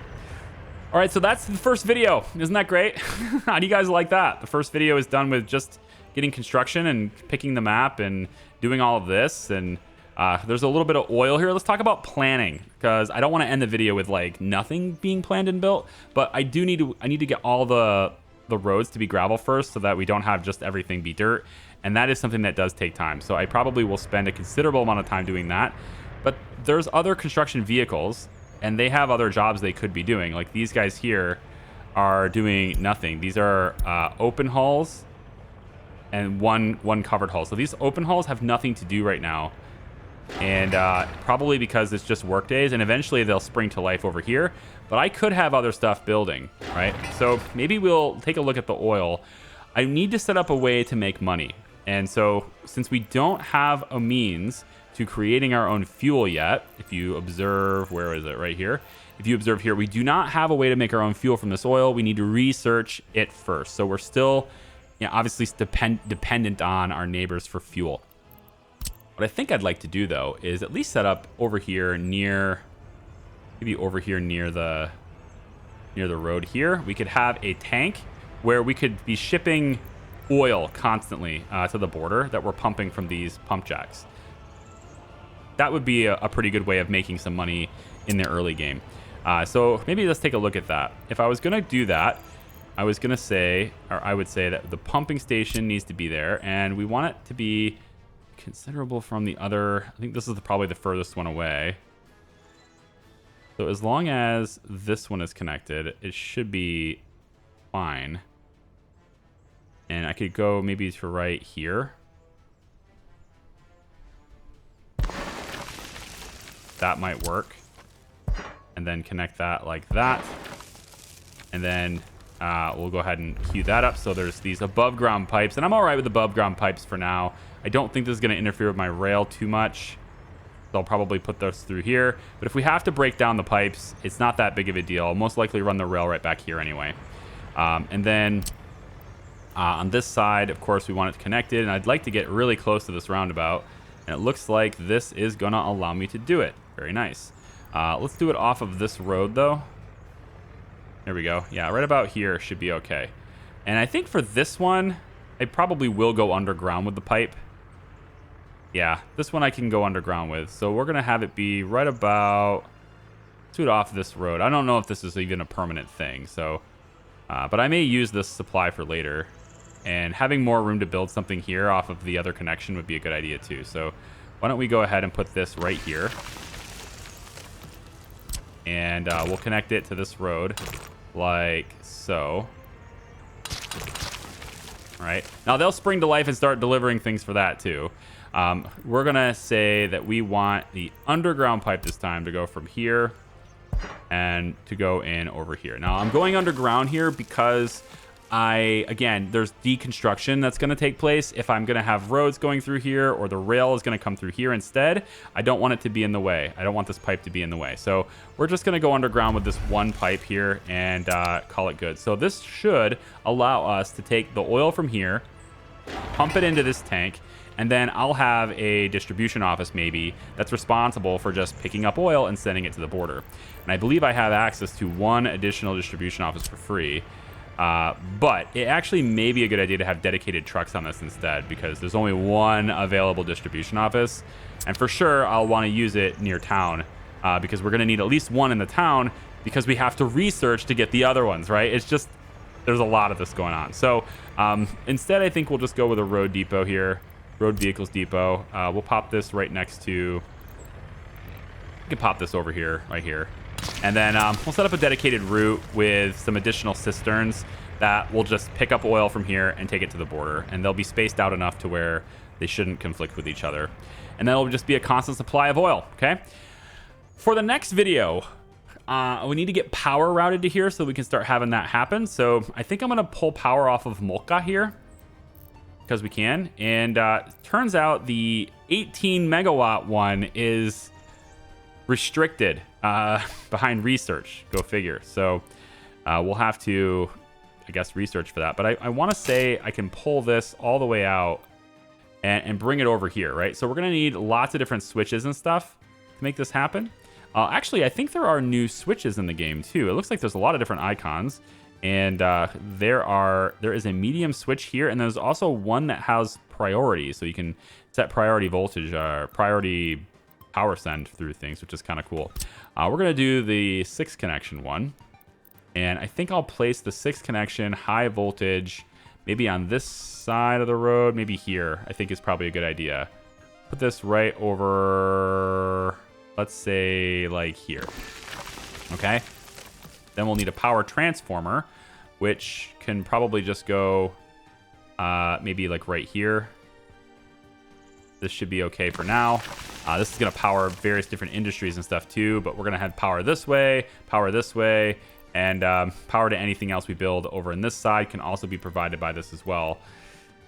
All right, so that's the first video. Isn't that great? How do you guys like that? The first video is done with just getting construction and picking the map and doing all of this. And there's a little bit of oil here. Let's talk about planning, because I don't want to end the video with like nothing being planned and built. But I need to get all the roads to be gravel first so that we don't have just everything be dirt. And that is something that does take time. So I probably will spend a considerable amount of time doing that. But there's other construction vehicles, and they have other jobs they could be doing. Like these guys here are doing nothing. These are open hulls and one covered hull. So these open hulls have nothing to do right now. And probably because it's just work days, and eventually they'll spring to life over here. But I could have other stuff building, right? So maybe we'll take a look at the oil. I need to set up a way to make money. And so since we don't have a means to creating our own fuel yet, if you observe, where is it? Right here. If you observe here, we do not have a way to make our own fuel from this oil. We need to research it first. So we're still, obviously dependent on our neighbors for fuel. What I think I'd like to do though is at least set up over here near, maybe over here near the road here. We could have a tank where we could be shipping oil constantly to the border that we're pumping from these pump jacks. That would be a pretty good way of making some money in the early game. So maybe let's take a look at that. If I was going to do that, I would say that the pumping station needs to be there, and we want it to be considerable from the other. I think this is probably the furthest one away. So as long as this one is connected, it should be fine. And I could go maybe to right here. That might work. And then connect that like that. And then we'll go ahead and queue that up. So there's these above ground pipes, and I'm all right with above ground pipes for now. I don't think this is going to interfere with my rail too much. So I'll probably put those through here. But if we have to break down the pipes, it's not that big of a deal. I'll most likely run the rail right back here anyway. And then on this side, of course, we want it connected, and I'd like to get really close to this roundabout. And it looks like this is going to allow me to do it. Very nice. Let's do it off of this road, though. There we go. Yeah, right about here should be okay. And I think for this one, I probably will go underground with the pipe. Yeah, this one I can go underground with. So we're going to have it be right about... Let's do it off this road. I don't know if this is even a permanent thing. So, but I may use this supply for later. And having more room to build something here off of the other connection would be a good idea too. So why don't we go ahead and put this right here. And we'll connect it to this road like so. All right. Now they'll spring to life and start delivering things for that too. We're going to say that we want the underground pipe this time to go from here and to go in over here. Now I'm going underground here because again, there's deconstruction that's going to take place. If I'm going to have roads going through here, or the rail is going to come through here instead, I don't want it to be in the way. I don't want this pipe to be in the way. So we're just going to go underground with this one pipe here and call it good. So this should allow us to take the oil from here, pump it into this tank, and then I'll have a distribution office maybe that's responsible for just picking up oil and sending it to the border. And I believe I have access to one additional distribution office for free. But it actually may be a good idea to have dedicated trucks on this instead, because there's only one available distribution office. And for sure, I'll want to use it near town, because we're going to need at least one in the town, because we have to research to get the other ones, right? It's just, there's a lot of this going on. So instead, I think we'll just go with a road depot here, road vehicles depot. We'll pop this right next to, we can pop this over here, right here. And then we'll set up a dedicated route with some additional cisterns that will just pick up oil from here and take it to the border. And they'll be spaced out enough to where they shouldn't conflict with each other. And then it'll just be a constant supply of oil, okay? For the next video, we need to get power routed to here so we can start having that happen. So I think I'm going to pull power off of Molka here, because we can. And turns out the 18 megawatt one is restricted behind research. Go figure. So we'll have to, I guess, research for that. But I want to say I can pull this all the way out and bring it over here, right? So we're going to need lots of different switches and stuff to make this happen. Actually, I think there are new switches in the game too. It looks like there's a lot of different icons. And there is a medium switch here, and there's also one that has priority. So you can set priority voltage, priority power send through things, which is kind of cool. We're going to do the 6 connection one. And I think I'll place the 6 connection high voltage maybe on this side of the road, maybe here. I think is probably a good idea. Put this right over, let's say, like here. Okay. Then we'll need a power transformer, which can probably just go maybe like right here. This should be okay for now. This is going to power various different industries and stuff too, but we're going to have power this way, and power to anything else we build over in this side can also be provided by this as well.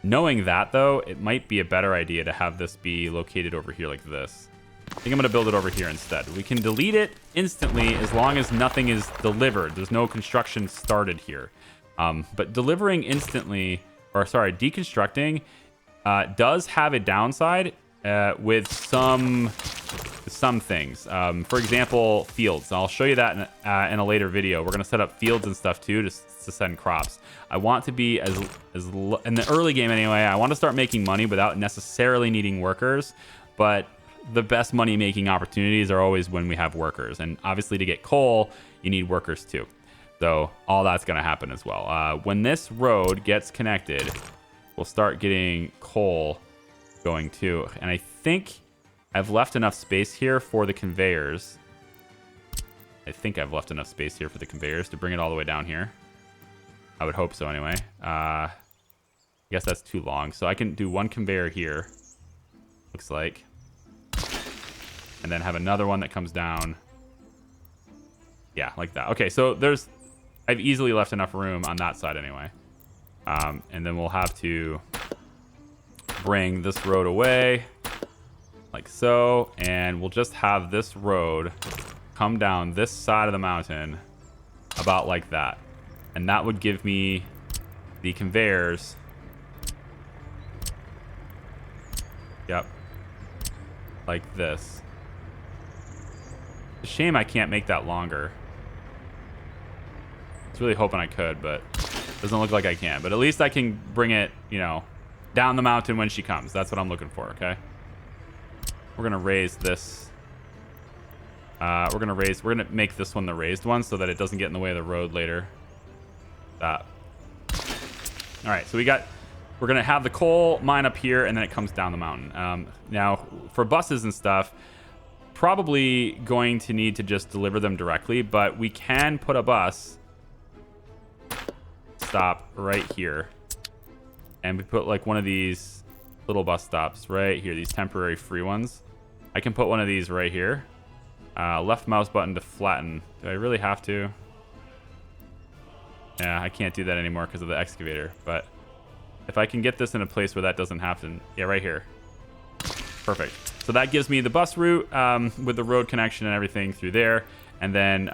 Knowing that, though, it might be a better idea to have this be located over here like this. I think I'm going to build it over here instead. We can delete it instantly as long as nothing is delivered. There's no construction started here. But delivering instantly, or sorry, deconstructing does have a downside with some things. For example, fields. I'll show you that in a later video. We're going to set up fields and stuff too to send crops. I want to be as in the early game anyway, I want to start making money without necessarily needing workers, but the best money making opportunities are always when we have workers. And obviously to get coal, you need workers too. So all that's going to happen as well. When this road gets connected, we'll start getting coal going too. And I think I've left enough space here for the conveyors. I think I've left enough space here for the conveyors to bring it all the way down here. I would hope so anyway. I guess that's too long. So I can do one conveyor here, looks like. And then have another one that comes down. Yeah, like that. Okay, so I've easily left enough room on that side anyway. And then we'll have to bring this road away like so. And we'll just have this road come down this side of the mountain about like that. And that would give me the conveyors. Yep. Like this. It's a shame I can't make that longer. I was really hoping I could, but it doesn't look like I can. But at least I can bring it, you know, down the mountain when she comes. That's what I'm looking for, okay? We're going to raise this. We're going to make this one the raised one so that it doesn't get in the way of the road later. That. All right, so we're going to have the coal mine up here, and then it comes down the mountain. Now, for buses and stuff, probably going to need to just deliver them directly, but we can put a bus stop right here. And we put like one of these little bus stops right here, these temporary free ones. I can put one of these right here. Left mouse button to flatten. Do I really have to? Yeah, I can't do that anymore because of the excavator. But if I can get this in a place where that doesn't happen. Yeah, right here. Perfect. So that gives me the bus route with the road connection and everything through there. And then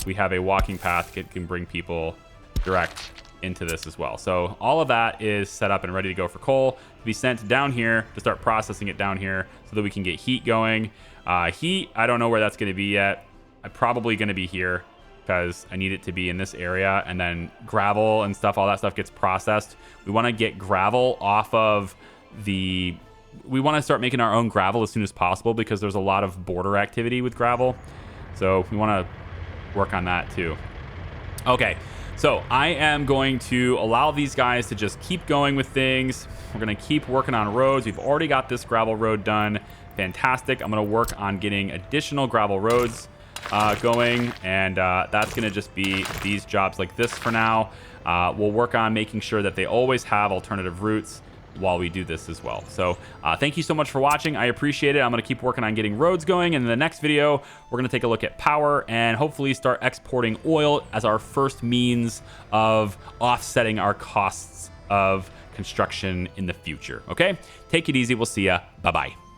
we have a walking path that can bring people direct into this as well. So all of that is set up and ready to go for coal to be sent down here to start processing it down here so that we can get heat going. Heat, I don't know where that's going to be yet. I'm probably going to be here because I need it to be in this area. And then gravel and stuff, all that stuff gets processed. We want to get gravel off of the... We want to start making our own gravel as soon as possible because there's a lot of border activity with gravel. So we want to work on that too. Okay, so I am going to allow these guys to just keep going with things. We're going to keep working on roads. We've already got this gravel road done. Fantastic. I'm going to work on getting additional gravel roads going, and that's going to just be these jobs like this for now. We'll work on making sure that they always have alternative routes while we do this as well. So thank you so much for watching. I appreciate it. I'm going to keep working on getting roads going. And in the next video, we're going to take a look at power and hopefully start exporting oil as our first means of offsetting our costs of construction in the future. Okay, take it easy. We'll see ya. Bye-bye.